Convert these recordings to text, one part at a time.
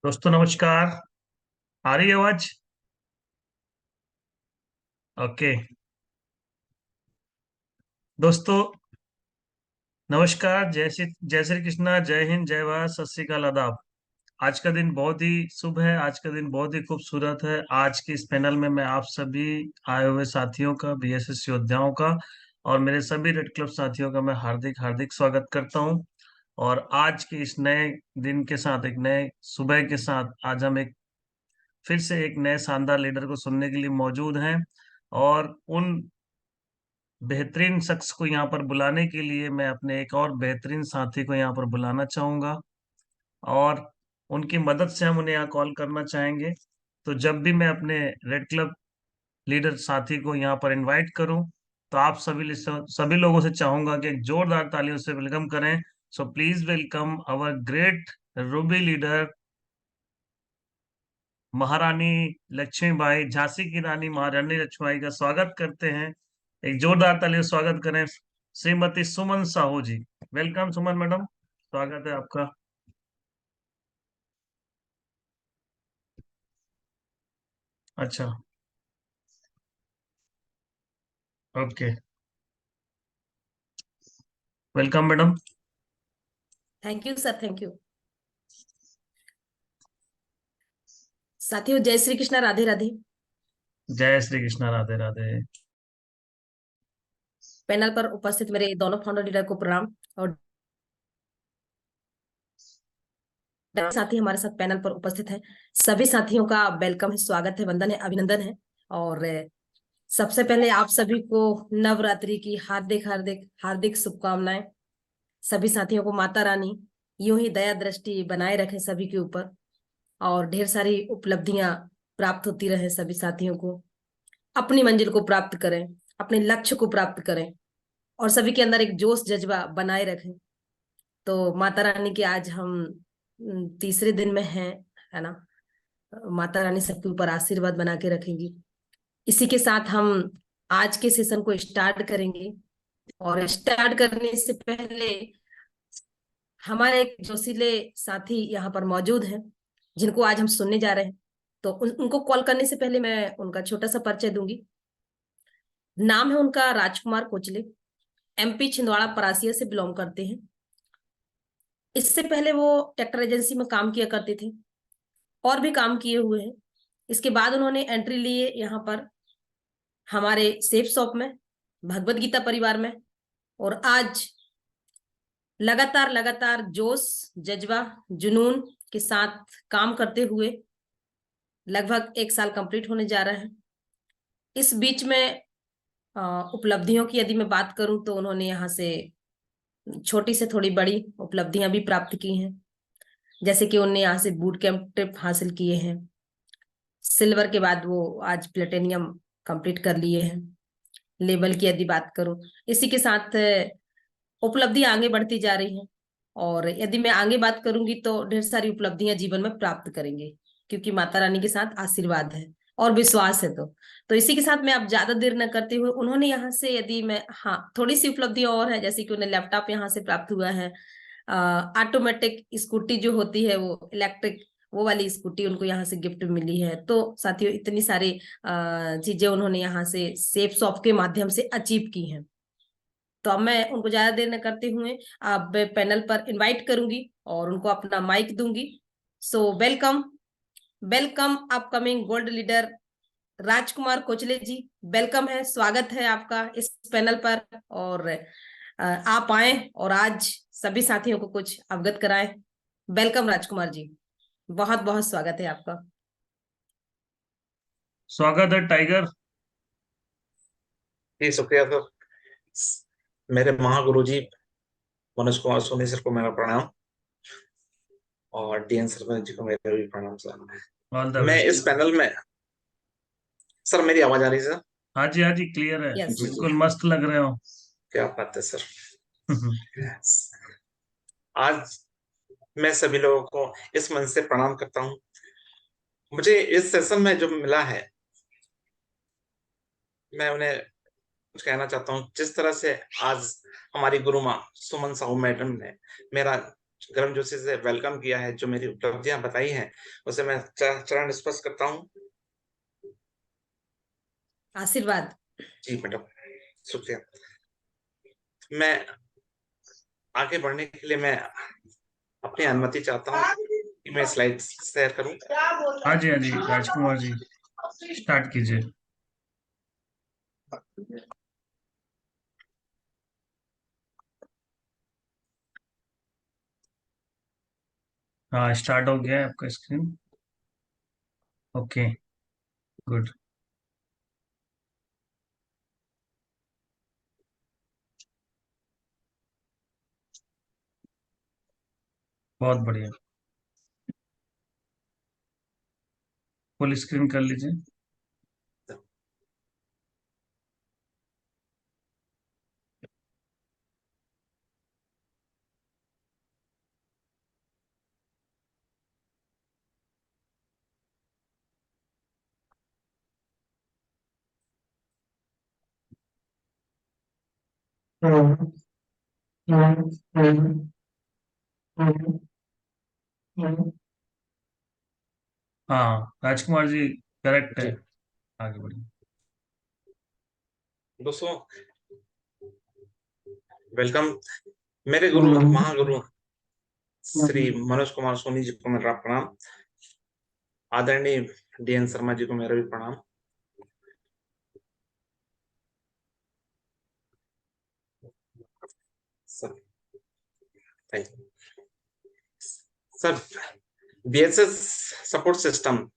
दोस्तों नमस्कार। आ रही है आवाज? ओके। दोस्तों नमस्कार, जय श्री कृष्णा, जय हिंद, जय भारत, सत श्री अकाल, आदाब। आज का दिन बहुत ही शुभ है, आज का दिन बहुत ही खूबसूरत है। आज के इस पैनल में मैं आप सभी आए हुए साथियों का, बीएसएस योद्धाओं का और मेरे सभी रेड क्लब साथियों का मैं हार्दिक हार्दिक स्वागत करता हूं। और आज के इस नए दिन के साथ, एक नए सुबह के साथ, आज हम एक फिर से एक नए शानदार लीडर को सुनने के लिए मौजूद हैं। और उन बेहतरीन शख्स को यहाँ पर बुलाने के लिए मैं अपने एक और बेहतरीन साथी को यहाँ पर बुलाना चाहूंगा और उनकी मदद से हम उन्हें यहाँ कॉल करना चाहेंगे। तो जब भी मैं अपने रेड क्लब लीडर साथी को यहाँ पर इनवाइट करूं, तो आप सभी लोगों से चाहूंगा कि एक जोरदार तालियों से वेलकम करें। So please welcome our great ruby leader, Maharani Lakshmibai, Jhansi की रानी महारानी लक्ष्मीबाई का स्वागत करते हैं। एक जोरदार ताली से स्वागत करें श्रीमती सुमन साहू जी। वेलकम सुमन मैडम, स्वागत है आपका। अच्छा। Okay. Welcome madam. Thank you sir, thank you. साथियों, जय श्री कृष्णा, राधे राधे। जय श्री कृष्णा, राधे राधे। पैनल पर उपस्थित मेरे दोनों फाउंडर लीडर को प्रणाम। और साथी हमारे साथ पैनल पर उपस्थित हैं, सभी साथियों का वेलकम है, स्वागत है, वंदन है, अभिनंदन है। और सबसे पहले आप सभी को नवरात्रि की हार्दिक हार्दिक हार्दिक शुभकामनाएं। सभी साथियों को माता रानी यूं ही दया दृष्टि बनाए रखे सभी के ऊपर, और ढेर सारी उपलब्धियां प्राप्त होती रहे सभी साथियों को। अपनी मंजिल को प्राप्त करें, अपने लक्ष्य को प्राप्त करें, और सभी के अंदर एक जोश जज्बा बनाए रखें। तो माता रानी के आज हम तीसरे दिन में हैं, है ना। माता रानी सबके ऊपर आशीर्वाद बना के रखेंगी। इसी के साथ हम आज के सेशन को स्टार्ट करेंगे। और स्टार्ट करने से पहले हमारे एक जोशीले साथी यहाँ पर मौजूद हैं, जिनको आज हम सुनने जा रहे हैं। तो उनको कॉल करने से पहले मैं उनका छोटा सा परिचय दूंगी। नाम है उनका राजकुमार कोचले, एमपी छिंदवाड़ा परासिया से बिलोंग करते हैं। इससे पहले वो ट्रैक्टर एजेंसी में काम किया करते थे, और भी काम किए हुए हैं। इसके बाद उन्होंने एंट्री ली है यहाँ पर हमारे सेफ शॉप में, भगवत गीता परिवार में। और आज लगातार लगातार जोश जज्बा जुनून के साथ काम करते हुए लगभग 1 साल कंप्लीट होने जा रहा है। इस बीच में उपलब्धियों की यदि मैं बात करूं, तो उन्होंने यहाँ से छोटी से थोड़ी बड़ी उपलब्धियां भी प्राप्त की हैं। जैसे कि उन्होंने यहाँ से बूट कैंप ट्रिप हासिल किए हैं, सिल्वर के बाद वो आज प्लेटिनियम कंप्लीट कर लिए हैं। लेवल की यदि बात करूं, इसी के साथ उपलब्धि आगे बढ़ती जा रही हैं। और यदि मैं आगे बात करूंगी तो ढेर सारी उपलब्धियां जीवन में प्राप्त करेंगे, क्योंकि माता रानी के साथ आशीर्वाद है और विश्वास है। तो इसी के साथ मैं अब ज्यादा देर न करते हुए, उन्होंने यहाँ से यदि मैं, हाँ, थोड़ी सी उपलब्धियां और है, जैसे कि उन्हें लैपटॉप यहाँ से प्राप्त हुआ है। ऑटोमेटिक स्कूटी जो होती है, वो इलेक्ट्रिक, वो वाली स्कूटी उनको यहाँ से गिफ्ट मिली है। तो साथियों, इतनी सारी चीजें उन्होंने यहाँ से सेफ शॉप के माध्यम से अचीव की हैं। तो अब मैं उनको ज्यादा देर न करते हुए अब पैनल पर इनवाइट करूंगी और उनको अपना माइक दूंगी। So welcome, welcome upcoming gold leader Rajkumar Kochle ji. Welcome है, स्वागत है आपका इस पैनल पर। और आप आए और आज सभी साथियों को कुछ अवगत कराएं। वेलकम राजकुमार जी, बहुत बहुत स्वागत है आपका। स्वागत है टाइगर। जी शुक्रिया सर। मेरे महागुरु जी मनोज कुमार सोनी सर को मेरा प्रणाम, और डीएन सर जी को मेरा भी प्रणाम ऑल द सर। मैं इस बेस्ट। पैनल में, सर मेरी आवाज आ रही है सर? हाँ जी, हाँ जी, क्लियर है। यस। बिल्कुल मस्त लग रहे हो। क्या बात है सर। आज मैं सभी लोगों को इस मन से प्रणाम करता हूँ। मुझे इस सेशन में जो मिला है, मैं उन्हें कुछ कहना चाहता हूँ। जिस तरह से आज हमारी गुरु माँ सुमन साहू मैडम ने मेरा गर्मजोशी से वेलकम किया है, जो मेरी उपलब्धियां बताई हैं, उसे मैं चरण स्पर्श करता हूँ। आशीर्वाद। जी मैडम, शुक्रिया। मैं आगे बढ़ने के लिए मैं अपनी अनुमति चाहता हूँ कि मैं स्लाइड शेयर करूँ। हाँ जी, हाँ जी, राजकुमार जी, स्टार्ट कीजिए। हाँ, स्टार्ट हो गया है आपका स्क्रीन। Okay, good. बहुत बढ़िया, फुल स्क्रीन कर लीजिए। हाँ, राजकुमार जी, करेक्ट है। जी आगे बढ़िए। दोस्तों, वेलकम। मेरे गुरु, महागुरु श्री मनोज कुमार सोनी जी को मेरा प्रणाम। आदरणीय DN शर्मा जी को मेरा भी प्रणाम। Sir, thank you sir. BSS support system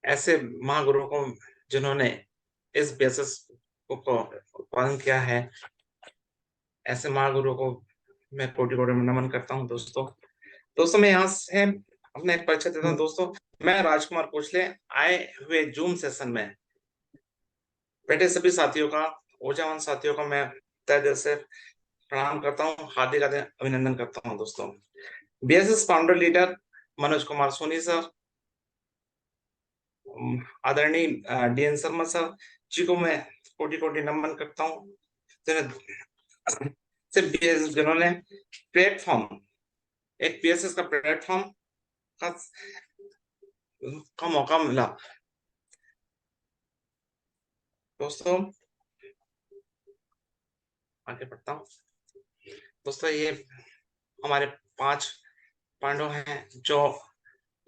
ऐसे महागुरुओं को जिन्होंने इस BSS को उत्पादन किया है, ऐसे महागुरुओं को मैं कोटि कोटि नमन करता हूँ। दोस्तों मैं यहाँ से अपने एक परिचय देता हूँ। दोस्तों, मैं राजकुमार कोचले आए हुए जूम सेशन में बैठे सभी साथियों का, ऊर्जावान साथियों का मैं तहे दिल से प्रणाम करता हूँ, हार्दिक अभिनंदन करता हूँ। दोस्तों, BSS founder leader Manoj Kumar Soni sir, आदरणीय DN शर्मा सर जी को मैं कोटि कोटि नमन करता हूँ, जिन्होंने प्लेटफॉर्म, एक BSS का प्लेटफॉर्म का मौका मिला। दोस्तों, आगे बढ़ता हूँ। दोस्तों, ये हमारे 5 पांडव हैं, जो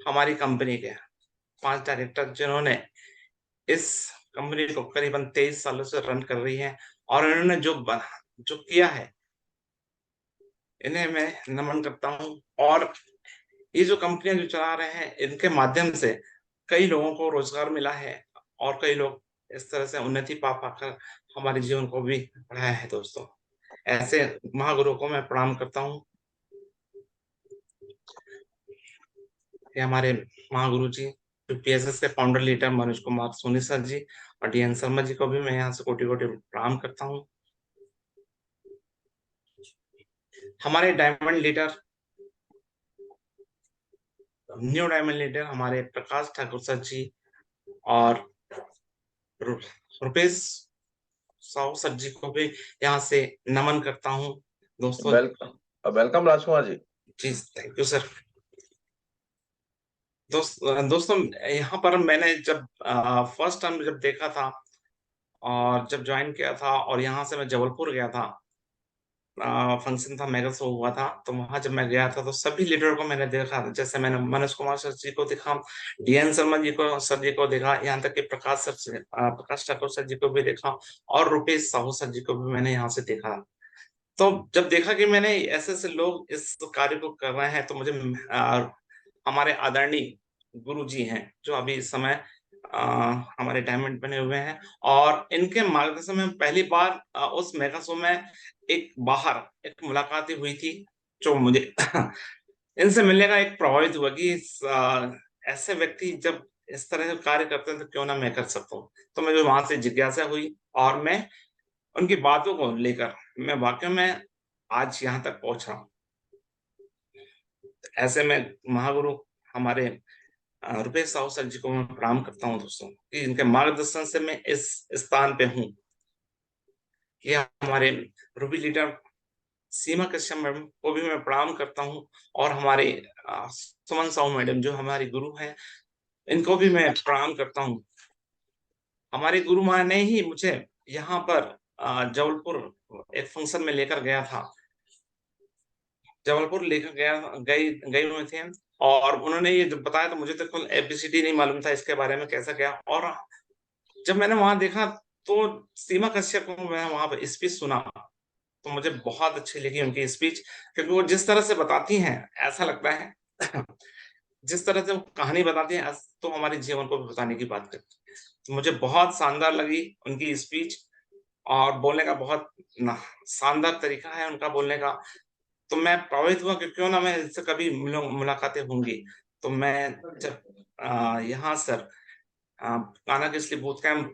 हमारी कंपनी के 5 डायरेक्टर, जिन्होंने इस कंपनी को करीबन 23 सालों से रन कर रही है, और इन्होंने जो किया है, इन्हें मैं नमन करता हूँ। और ये जो कंपनियां जो चला रहे हैं, इनके माध्यम से कई लोगों को रोजगार मिला है, और कई लोग इस तरह से उन्नति पा पाकर हमारे जीवन को भी बढ़ाया है। दोस्तों, ऐसे महागुरु को मैं प्रणाम करता हूँ। ये हमारे महागुरु जी, BSS के founder leader Manoj Kumar Soni sir ji, और DN शर्मा जी को भी मैं यहाँ से कोटि कोटि प्रणाम करता हूँ। हमारे diamond leader, new diamond leader हमारे प्रकाश ठाकुर सर जी, और रुपेश साहू सर जी को भी यहाँ से नमन करता हूँ। दोस्तों, वेलकम राजकुमार जी। जी थैंक यू सर। दोस्तों, यहाँ पर मैंने जब फर्स्ट टाइम जब देखा था, और जब ज्वाइन किया था, और यहाँ से मैं जबलपुर गया था, फंक्शन था, मेगा शो हुआ था, तो वहां जब मैं गया था तो सभी लीडर को मैंने देखा। जैसे मैंने मनोज कुमार सर जी को देखा, DN शर्मा जी को, सर जी को देखा, यहाँ तक कि प्रकाश ठाकुर सर जी को भी देखा, और रुपेश साहू सर जी को भी मैंने यहाँ से देखा। तो जब देखा कि मैंने ऐसे ऐसे लोग इस कार्य को कर रहे हैं, तो मुझे हमारे आदरणीय गुरु जी हैं, जो अभी इस समय हमारे डायमंड बने हुए हैं, और इनके मार्गदर्शन में पहली बार उस मेगा शो में एक एक मुलाकात ही हुई थी, जो मुझे इनसे मिलने का एक प्रभावित हुआ कि ऐसे व्यक्ति जब इस तरह से कार्य करते हैं, तो क्यों ना मैं कर सकता हूँ। तो मुझे वहां से जिज्ञासा हुई, और मैं उनकी बातों को लेकर मैं वाकई में आज यहाँ तक पहुंच रहा हूँ। ऐसे में महागुरु हमारे रुपेश साहू सर जी को मैं प्रणाम करता हूँ। दोस्तों, कि इनके मार्गदर्शन से मैं इस स्थान पे हूँ। ये हमारे रूबी लीडर सीमा कश्यप मैडम को भी मैं प्रणाम करता हूँ, और हमारे सुमन साहू मैडम जो हमारी गुरु हैं, इनको भी मैं प्रणाम करता हूँ। हमारी गुरु माँ ने ही मुझे यहाँ पर जबलपुर एक फंक्शन में लेकर गया था। जबलपुर लेकर गए हुए थे, और उन्होंने ये जब बताया तो मुझे तो कुल एबीसीडी नहीं मालूम था इसके बारे में कैसा क्या। और जब मैंने वहां देखा तो सीमा कश्यप को मैं वहां पर स्पीच सुना, तो मुझे बहुत अच्छी लगी उनकी स्पीच, क्योंकि वो जिस तरह से बताती हैं ऐसा लगता है जिस तरह से वो कहानी बताती हैं तो हमारे जीवन को भी बताने की बात करती है। तो मुझे बहुत शानदार लगी उनकी स्पीच, और बोलने का बहुत शानदार तरीका है उनका बोलने का। तो मैं प्रभावित हुआ कि क्यों ना मैं इससे कभी मुलाकातें होंगी। तो मैं जब यहाँ sir Kanha Kisli booth camp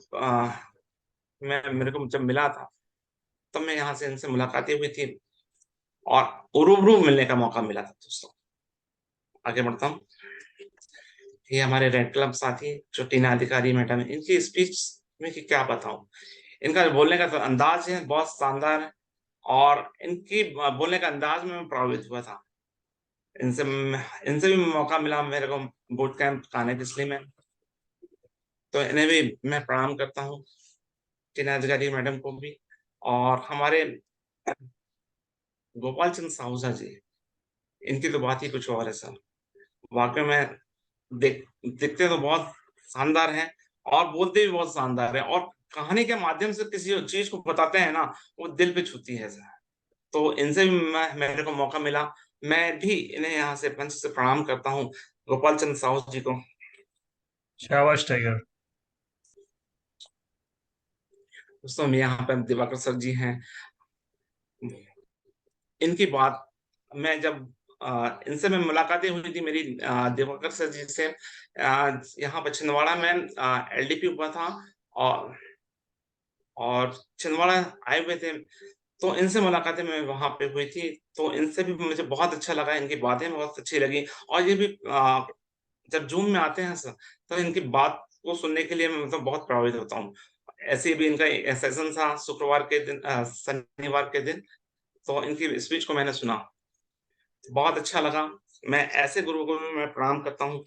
में मेरे को जब मिला था, तब मैं यहाँ से इनसे मुलाकातें हुई थी और रूबरू मिलने का मौका मिला था। दोस्तों आगे बढ़ता हूँ। ये हमारे रेड क्लब साथी जो टीना अधिकारी मैडम है, इनकी स्पीच में कि क्या बताऊं, इनका बोलने का तो अंदाज है बहुत शानदार है, और इनकी बोलने का अंदाज में मैं प्रभावित हुआ था। इनसे इनसे भी मौका मिला मेरे को बूट कैंप कान्हा किसली में, तो इन्हें भी मैं प्रणाम करता हूँ, टीना अधिकारी मैडम को भी। और हमारे गोपाल चंद साहूजा जी, इनकी तो बात ही कुछ और है सर। वाकई में दिखते तो बहुत शानदार हैं, और बोलते भी बहुत शानदार है, और कहानी के माध्यम से किसी चीज को बताते हैं ना, वो दिल पे छूती है सर। तो इनसे भी मेरे को मौका मिला, मैं भी इन्हें यहाँ से पंच से प्रणाम करता हूँ, गोपाल चंद साहू जी को। शाबाश टाइगर। दोस्तों यहाँ पे दिवाकर सर जी हैं, इनकी बात मैं जब इनसे मैं मुलाकातें हुई थी मेरी दिवाकर सर जी से यहाँ पर छिंदवाड़ा में एलडीपी हुआ था, और छिंदवाड़ा आए हुए थे, तो इनसे मुलाकातें मैं वहां पे हुई थी। तो इनसे भी मुझे बहुत अच्छा लगा, इनकी बातें बहुत अच्छी लगी। और ये भी जब जूम में आते हैं सर, तो इनकी बात को सुनने के लिए मैं मतलब बहुत प्रभावित होता हूँ। ऐसे भी इनका सेशन था शुक्रवार के दिन, शनिवार के दिन, तो इनकी स्पीच को मैंने सुना, बहुत अच्छा लगा। मैं ऐसे गुरु को भी मैं प्रणाम करता हूँ।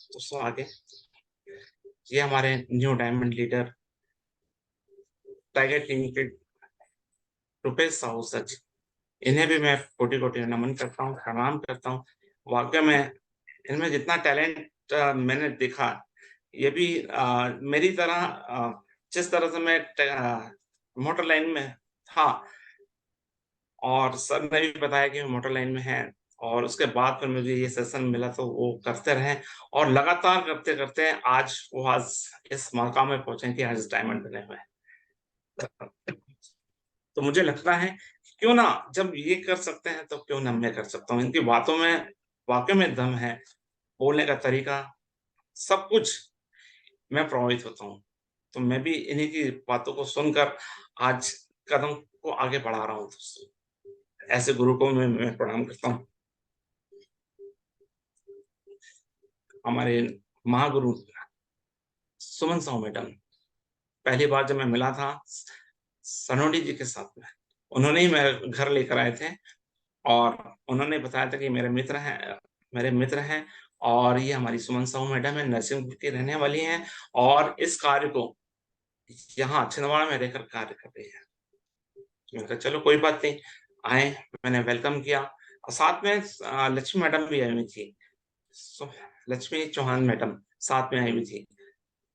दोस्तों आगे, ये हमारे new diamond leader tiger team के रुपेश साहू सर जी, इन्हें भी मैं कोटि कोटि नमन करता हूँ, प्रणाम करता हूँ। वाकई में इनमें जितना टैलेंट मैंने देखा, ये भी मेरी तरह जिस तरह से मैं मोटर लाइन में था, और सर ने भी बताया कि मोटर लाइन में है, और उसके बाद फिर मुझे ये सेशन मिला, तो वो करते रहे, और लगातार करते करते आज वो आज इस मकाम में पहुंचे कि आज डायमंड बने हुए हैं। तो मुझे लगता है क्यों ना, जब ये कर सकते हैं तो क्यों ना मैं कर सकता हूँ। इनकी बातों में वाकई में दम है, बोलने का तरीका सब कुछ, मैं प्रभावित होता हूँ। तो मैं भी इन्हीं की बातों को सुनकर आज कदम को आगे बढ़ा रहा हूँ। ऐसे गुरु को मैं प्रणाम करता हूँ। हमारे महागुरु सुमन साहू मैडम, पहली बार जब मैं मिला था सनोडी जी के साथ में, उन्होंने ही मेरे घर लेकर आए थे, और उन्होंने बताया था कि मेरे मित्र हैं, और ये हमारी सुमन साहू मैडम है, नरसिंहपुर की रहने वाली हैं, और इस कार्य को यहाँ छिंदवाड़ा में रहकर कार्य कर रही है। मैंने कहा चलो कोई बात नहीं, आए, मैंने वेलकम किया। और साथ में लक्ष्मी मैडम भी आई हुई थी, लक्ष्मी चौहान मैडम साथ में आई हुई थी।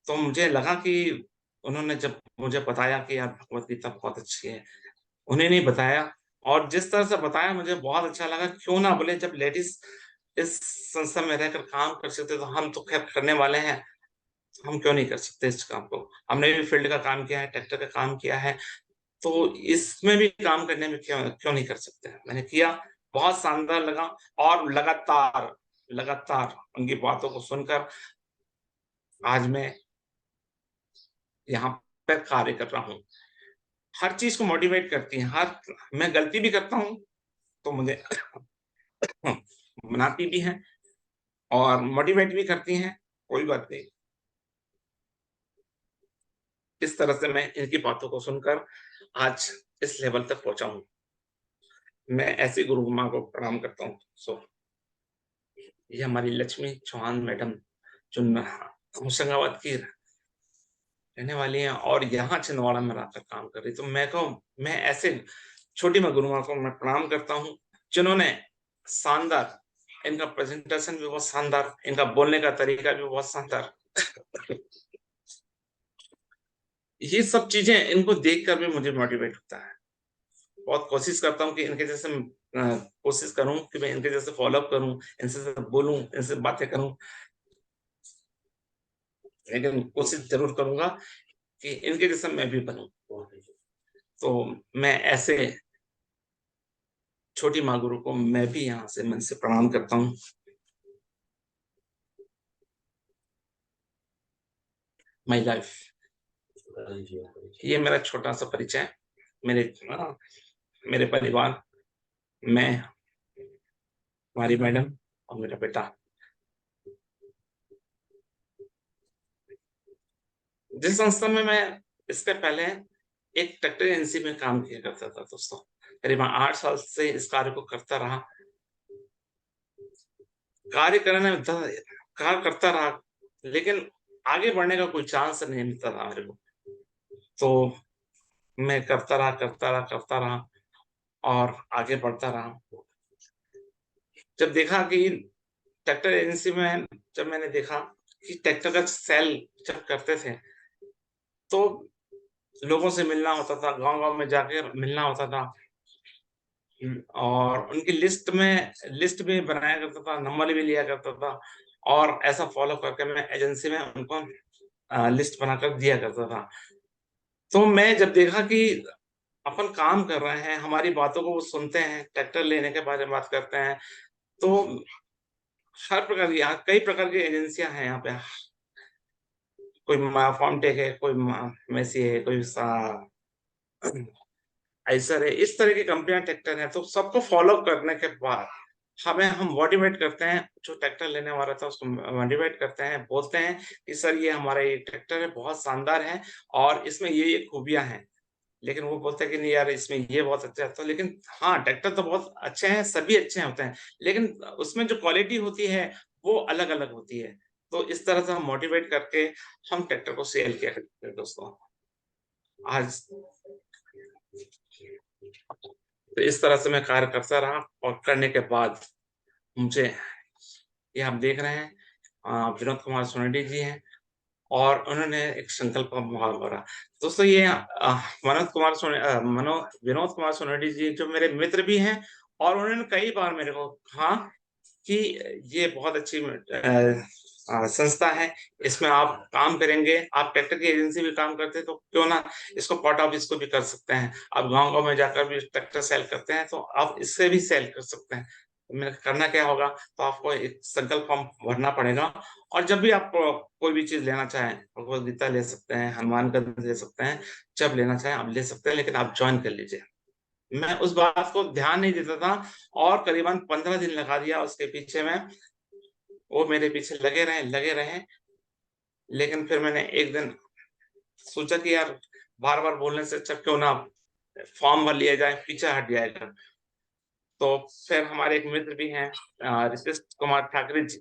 तो मुझे लगा कि उन्होंने जब मुझे बताया कि यार भगवत गीता बहुत अच्छी है, उन्हें नहीं बताया, और जिस तरह से बताया मुझे बहुत अच्छा लगा। क्यों ना बोले, जब लेडीज इस संस्था में रहकर काम कर सकते तो हम तो खैर करने वाले हैं, हम क्यों नहीं कर सकते इस काम को। हमने भी फील्ड का काम किया है, ट्रैक्टर का काम किया है, तो इसमें भी काम करने में क्यों क्यों नहीं कर सकते। मैंने किया, बहुत शानदार लगा, और लगातार लगातार उनकी बातों को सुनकर आज मैं यहाँ पर कार्य कर रहा हूँ। हर चीज को मोटिवेट करती है, मैं गलती भी करता हूँ तो मुझे मनाती भी हैं और मोटिवेट भी करती हैं, कोई बात नहीं। इस तरह से मैं इनकी बातों को सुनकर आज इस लेवल तक पहुंचा हूँ। मैं ऐसी गुरु माँ को प्रणाम करता हूँ। ये हमारी लक्ष्मी चौहान मैडम जो होशंगाबाद की रहने वाली हैं और यहाँ छिंदवाड़ा में रहकर काम कर रही। तो मैं ऐसे छोटी माँ गुरु माँ को मैं प्रणाम करता हूँ, जिन्होंने शानदार, इनका प्रेजेंटेशन भी बहुत शानदार, इनका बोलने का तरीका भी बहुत शानदार। ये सब चीजें इनको देखकर भी मुझे मोटिवेट होता है। बहुत कोशिश करता हूँ कि इनके जैसे कोशिश करूँ कि मैं इनके जैसे फॉलो अप करूँ, इनसे बोलूँ, इनसे बातें करूँ, लेकिन कोशिश जरूर करूंगा कि इनके जैसा मैं भी बनूं। तो मैं ऐसे छोटी माँ गुरु को मैं भी यहाँ से मन से प्रणाम करता हूँ। माई लाइफ, ये मेरा छोटा सा परिचय है। मेरे परिवार, मैं, हमारी मैडम और मेरा बेटा। जिस संस्था में मैं इसके पहले एक ट्रैक्टर एजेंसी में काम किया करता था दोस्तों, करीब 8 साल से इस कार्य को करता रहा। कार्य करता रहा, लेकिन आगे बढ़ने का कोई चांस नहीं मिलता था मेरे को। तो मैं करता रहा और आगे बढ़ता रहा। जब देखा कि ट्रैक्टर एजेंसी में, जब मैंने देखा कि ट्रैक्टर का सेल जब करते थे तो लोगों से मिलना होता था, गांव-गांव में जाकर मिलना होता था। और उनकी लिस्ट भी बनाया करता था, नंबर भी लिया करता था और ऐसा फॉलो करके मैं एजेंसी में उनको लिस्ट बनाकर दिया करता था। तो मैं जब देखा कि अपन काम कर रहे हैं, हमारी बातों को वो सुनते हैं, ट्रैक्टर लेने के बारे में बात करते हैं, तो हर प्रकार की, यहाँ कई प्रकार की एजेंसियां हैं यहाँ पे। कोई फार्मटेक है, कोई मेसी है, कोई आइसर है, इस तरह की कंपनियां ट्रैक्टर है। तो सबको फॉलो करने के बाद हम मोटिवेट करते हैं, जो ट्रैक्टर लेने वाला था उसको मोटिवेट करते हैं, बोलते हैं कि सर ये हमारा ये ट्रैक्टर है, बहुत शानदार है और इसमें ये खूबियां हैं। लेकिन वो बोलते हैं कि नहीं यार, इसमें ये बहुत अच्छा है। तो लेकिन हाँ, ट्रैक्टर तो बहुत अच्छे हैं, सभी अच्छे होते हैं, लेकिन उसमें जो क्वालिटी होती है वो अलग अलग होती है। तो इस तरह से हम मोटिवेट करके हम ट्रैक्टर को सेल किया करते हैं दोस्तों। आज तो इस तरह से मैं कार्य करता रहा और करने के बाद मुझे, ये आप देख रहे हैं, विनोद कुमार सोनाडी जी हैं और उन्होंने एक संकल्प का मुहावरा भरा। दोस्तों ये विनोद कुमार सोनाडी जी जो मेरे मित्र भी हैं और उन्होंने कई बार मेरे को कहा कि ये बहुत अच्छी संस्था है, इसमें आप काम करेंगे, आप ट्रैक्टर की एजेंसी में काम करते हैं तो क्यों ना इसको पार्ट ऑफ इसको भी कर सकते हैं। आप गांव-गांव में जाकर भी ट्रैक्टर सेल करते हैं तो आप इससे भी सेल कर सकते हैं। मैंने कहा करना क्या होगा, तो आपको एक संकल्प फॉर्म भरना पड़ेगा और जब भी आप कोई भी चीज लेना चाहें, भगवद गीता ले सकते हैं, हनुमान गीता ले सकते हैं, जब लेना चाहें आप ले सकते हैं, लेकिन आप ज्वाइन कर लीजिए। मैं उस बात को ध्यान नहीं देता था और करीबन 15 दिन लगा दिया उसके पीछे में। वो मेरे पीछे लगे रहे, लेकिन फिर मैंने एक दिन सोचा कि यार बार-बार बोलने से अच्छा क्यों ना फॉर्म भर लिया जाए, पीछे हट जाएगा। तो फिर हमारे एक मित्र भी हैं, ऋषिश कुमार ठाकरे जी,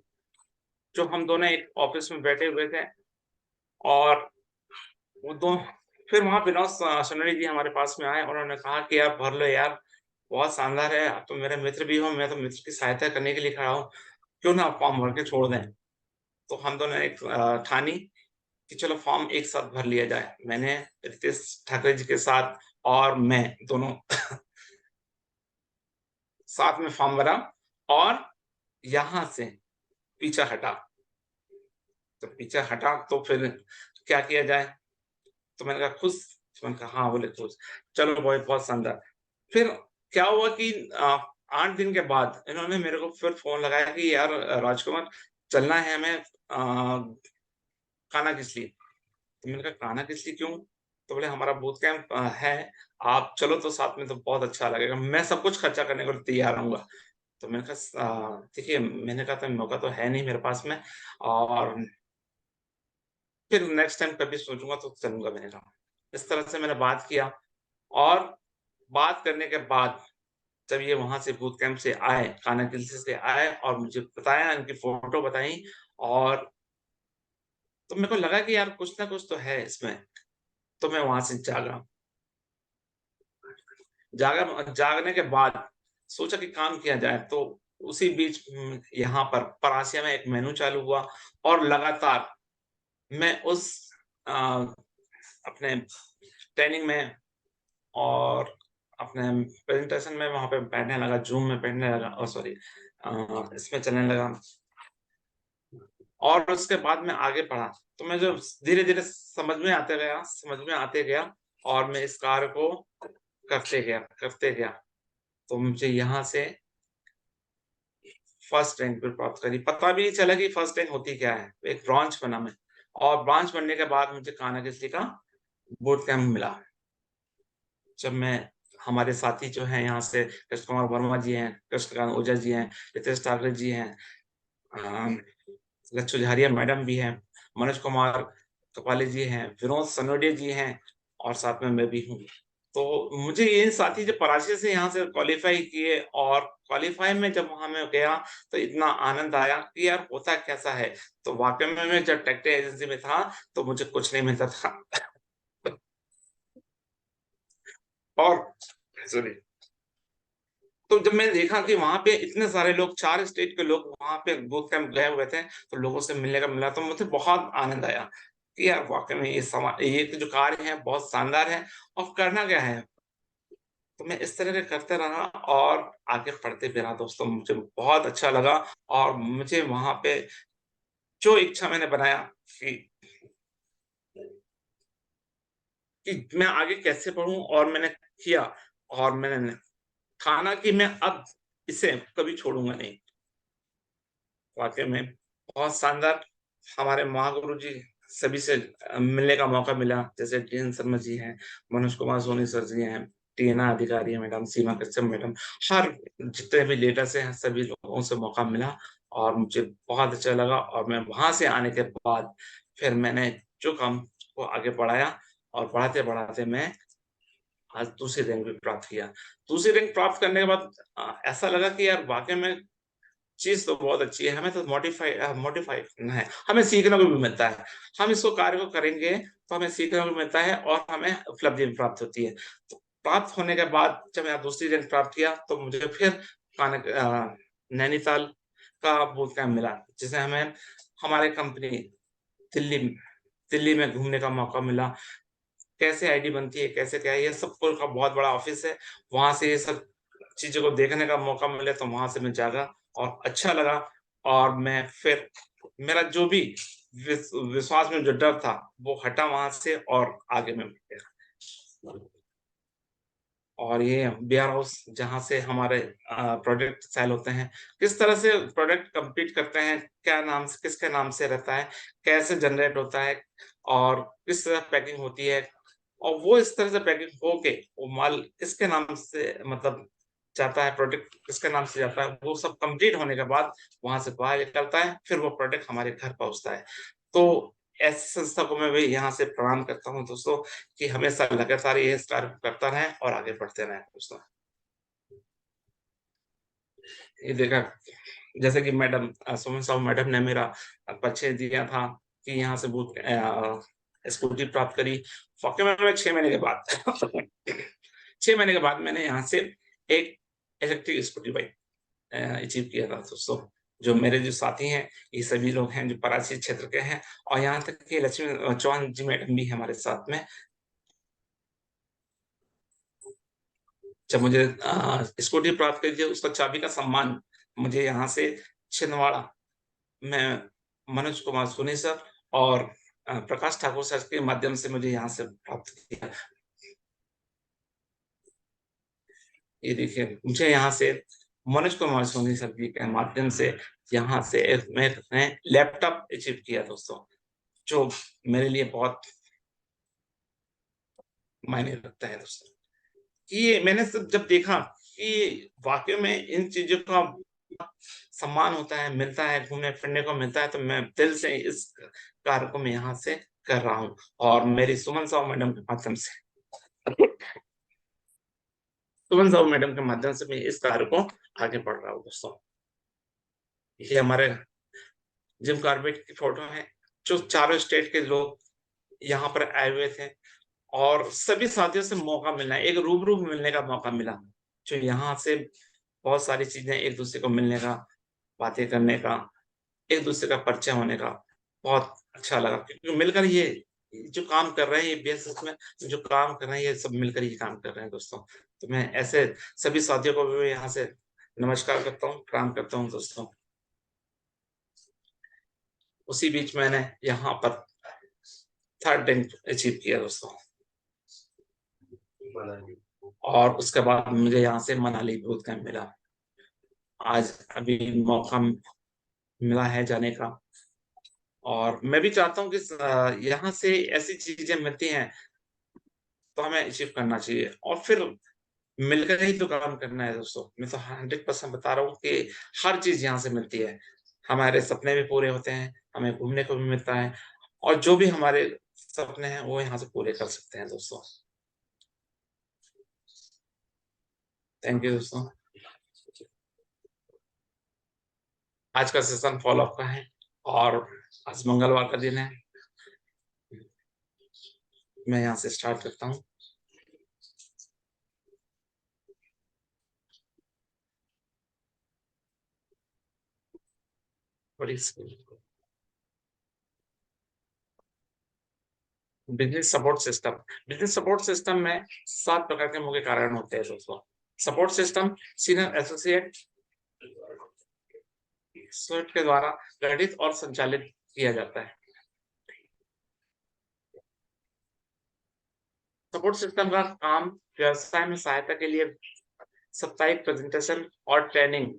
जो हम दोनों एक ऑफिस में बैठे हुए थे और वो दो फिर वहाँ विनोद सोनाडी जी हमारे पास में आए। उन्होंने कहा कि यार भर लो यार, बहुत शानदार है, आप तो मेरे मित्र भी हो, मैं तो मित्र की सहायता करने के लिए खड़ा हूँ, क्यों ना आप फॉर्म भर के छोड़ दें। तो हम दोनों एक ठानी कि चलो फॉर्म एक साथ भर लिया जाए। मैंने रितेश ठाकरे जी के साथ और मैं दोनों साथ में फॉर्म भरा और यहाँ से पीछा हटा। तो पीछा हटा तो फिर क्या किया जाए? तो मैंने कहा खुश? तो मैंने कहा हाँ, बोले खुश। चलो बहुत बहुत शानदार। फिर क्या हुआ कि 8 दिन के बाद इन्होंने मेरे को फिर फोन लगाया कि यार राजकुमार, चलना है हमें कान्हा किसली। तो मैंने कहा कान्हा किसली क्यों? तो बोले हमारा बूथ कैंप है, आप चलो तो साथ में तो बहुत अच्छा लगेगा, मैं सब कुछ खर्चा करने को तैयार रहूंगा। तो मैंने कहा देखिए, मैंने कहा था मौका तो है नहीं मेरे पास में और फिर नेक्स्ट टाइम कभी सोचूंगा तो चलूंगा मैंने कहा। इस तरह से मैंने बात किया, और बात करने के बाद जब ये वहां से बूट कैंप से आए, कानाकिल्सी से आए और मुझे बताया, इनकी फोटो बताई, और तो मेरे को लगा कि यार कुछ ना कुछ तो है इसमें। तो मैं वहां से जागने के बाद सोचा कि काम किया जाए। तो उसी बीच यहाँ पर परासिया में एक मेनू चालू हुआ, और लगातार मैं उस अ, अपने ट्रेनिंग में और अपने प्रेजेंटेशन में वहां पे बैठने लगा, जूम में बैठने लगा, और सॉरी इसमें चलने लगा। और उसके बाद मैं आगे बढ़ा, तो मैं जो धीरे धीरे समझ में आते गया, और मैं इस कार्य को करते गया। तो मुझे यहाँ से फर्स्ट रैंक भी प्राप्त करी। पता भी नहीं चला कि फर्स्ट रैंक होती क्या है। एक ब्रांच बना मैं, और ब्रांच बनने के बाद मुझे कानाकिल्सी का बूट कैंप मिला। जब मैं, हमारे साथी जो हैं यहाँ से, कृष्ण कुमार वर्मा जी हैं, कृष्णकांत ओझा जी हैं, रितेश ठाकरे जी हैं, लच्छू झारिया मैडम भी हैं, मनोज कुमार कपाले जी हैं, विनोद सनोडिया जी हैं, और साथ में मैं भी हूँ। तो मुझे ये साथी जो परासी से यहाँ से क्वालिफाई किए, और क्वालिफाई में जब वहां मैं गया तो इतना आनंद आया कि यार होता कैसा है। तो वाकई में मैं जब टेक्टर एजेंसी में था तो मुझे कुछ नहीं मिलता था। और सॉरी, तो जब मैंने देखा कि वहां पे इतने सारे लोग, 4 स्टेट के लोग वहां पे बूथ कैंप गए हुए थे, तो लोगों से मिलने का मिला, तो मुझे बहुत आनंद आया कि यार वाकई में ये जो कार्य है बहुत शानदार है, और करना क्या है। तो मैं इस तरह के करते रहा और आगे बढ़ते भी रहा दोस्तों। मुझे बहुत अच्छा लगा, और मुझे वहां पे जो इच्छा मैंने बनाया कि मैं आगे कैसे बढ़ूं, और मैंने किया, और मैंने ठाना कि मैं अब इसे कभी छोड़ूंगा नहीं। वाकई में बहुत शानदार। हमारे महागुरु जी सभी से मिलने का मौका मिला, जैसे टी.एन. शर्मा जी हैं, मनोज कुमार सोनी सर जी हैं, टीना अधिकारी है मैडम, सीमा कश्यप मैडम, हर जितने भी लीडर्स हैं सभी लोगों से मौका मिला, और मुझे बहुत अच्छा लगा। और मैं वहां से आने के बाद फिर मैंने जो काम को आगे बढ़ाया, और बढ़ाते बढ़ाते मैं आज दूसरी रैंक भी प्राप्त किया। दूसरी रैंक प्राप्त करने के बाद ऐसा लगा कि यार वाकई में चीज तो बहुत अच्छी है, हमें तो मॉडिफाई करना है, हमें सीखने को भी मिलता है। हम इसको कार्य को करेंगे तो हमें सीखने को मिलता है, और हमें उपलब्धि भी प्राप्त होती है। तो प्राप्त होने के बाद जब मैं दूसरी रैंक प्राप्त किया, तो मुझे फिर नैनीताल का बूट कैंप मिला, जिसे हमें हमारे कंपनी दिल्ली दिल्ली में घूमने का मौका मिला। कैसे आईडी बनती है, कैसे क्या है, ये सब का बहुत बड़ा ऑफिस है। वहां से ये सब चीजों को देखने का मौका मिले, तो वहां से मैं जागा, और अच्छा लगा। और मैं फिर, मेरा जो भी विश्वास में जो डर था वो हटा वहां से, और आगे मैं बढ़ गया। और ये बियर हाउस जहाँ से हमारे प्रोडक्ट सेल होते हैं, किस तरह से प्रोडक्ट कंपीट करते हैं, क्या नाम से, किसके नाम से रहता है, कैसे जनरेट होता है, और किस तरह पैकिंग होती है, और वो इस तरह से पैकिंग होके वो माल किसके नाम से मतलब जाता है, प्रोडक्ट किसके नाम से जाता है, वो सब कंप्लीट होने के बाद वहां से बाहर निकलता है, फिर वो प्रोडक्ट हमारे घर पहुंचता है। तो ऐसी संस्था को मैं भी यहाँ से प्रणाम करता हूँ दोस्तों, कि हमेशा लगातार ये कार्य करता रहे और आगे बढ़ते रहे दोस्तों। ये देखा, जैसे कि मैडम सुमन साहू मैडम ने मेरा परिचय दिया था कि यहाँ से स्कूटी प्राप्त करी। वाकई में मैं 6 महीने के बाद 6 महीने के बाद मैंने यहाँ से एक इलेक्ट्रिक स्कूटी बाइक अचीव किया था दोस्तों। जो मेरे जो साथी हैं, ये सभी लोग हैं जो परासी क्षेत्र के हैं, और यहाँ तक कि लक्ष्मी चौहान जी मैडम भी हमारे साथ में। जब मुझे स्कूटी प्राप्त करी थी, उसका चाबी का सम्मान मुझे यहाँ से छिंदवाड़ा में मनोज कुमार सोनी सर और प्रकाश ठाकुर सर के माध्यम से मुझे यहाँ से प्राप्त किया। ये देखिए, मुझे यहाँ से मनोज कुमार सोनी सर जी के माध्यम से यहाँ से मैं लैपटॉप अचीव किया दोस्तों, जो मेरे लिए बहुत मायने रखता है दोस्तों। कि मैंने जब देखा कि वाकई में इन चीजों का सम्मान होता है, मिलता है, घूमने फिरने को मिलता है, तो मैं दिल से इस कार्य को मैं यहाँ से कर रहा हूँ और मेरी सुमन साहू मैडम के माध्यम से मैं इस कार्य को आगे बढ़ रहा हूँ दोस्तों। ये हमारे जिम कॉर्बेट की फोटो है, जो चारों स्टेट के लोग यहाँ पर आए हुए थे और सभी साथियों से मौका मिलना, एक रूबरू मिलने का मौका मिला, जो यहाँ से बहुत सारी चीजें, एक दूसरे को मिलने का, बातें करने का, एक दूसरे का परिचय होने का बहुत अच्छा लगा। क्योंकि मिलकर ये जो काम कर रहे हैं, ये बेसिस में जो काम कर रहे हैं, ये सब मिलकर ये काम कर रहे हैं दोस्तों। तो मैं ऐसे सभी साथियों को भी यहाँ से नमस्कार करता हूँ, प्रणाम करता हूँ दोस्तों। उसी बीच मैंने यहाँ पर 3rd रैंक अचीव किया दोस्तों, और उसके बाद मुझे यहाँ से मनाली बूट कैंप मिला। आज अभी मौका मिला है जाने का, और मैं भी चाहता हूँ कि यहाँ से ऐसी चीजें मिलती हैं तो हमें अचीव करना चाहिए, और फिर मिलकर ही तो काम करना है दोस्तों। मैं तो 100% बता रहा हूँ कि हर चीज यहाँ से मिलती है। हमारे सपने भी पूरे होते हैं, हमें घूमने को भी मिलता है, और जो भी हमारे सपने हैं वो यहाँ से पूरे कर सकते हैं दोस्तों। थैंक यू दोस्तों। आज का सेशन फॉलो अप का है और आज मंगलवार का दिन है। मैं यहाँ से स्टार्ट करता हूँ। बिजनेस सपोर्ट सिस्टम में 7 प्रकार के मुख्य कारण होते हैं दोस्तों। सपोर्ट सिस्टम सीनियर एसोसिएट के द्वारा गठित और संचालित किया जाता है। सपोर्ट सिस्टम का काम व्यवसाय में सहायता के लिए साप्ताहिक प्रेजेंटेशन और ट्रेनिंग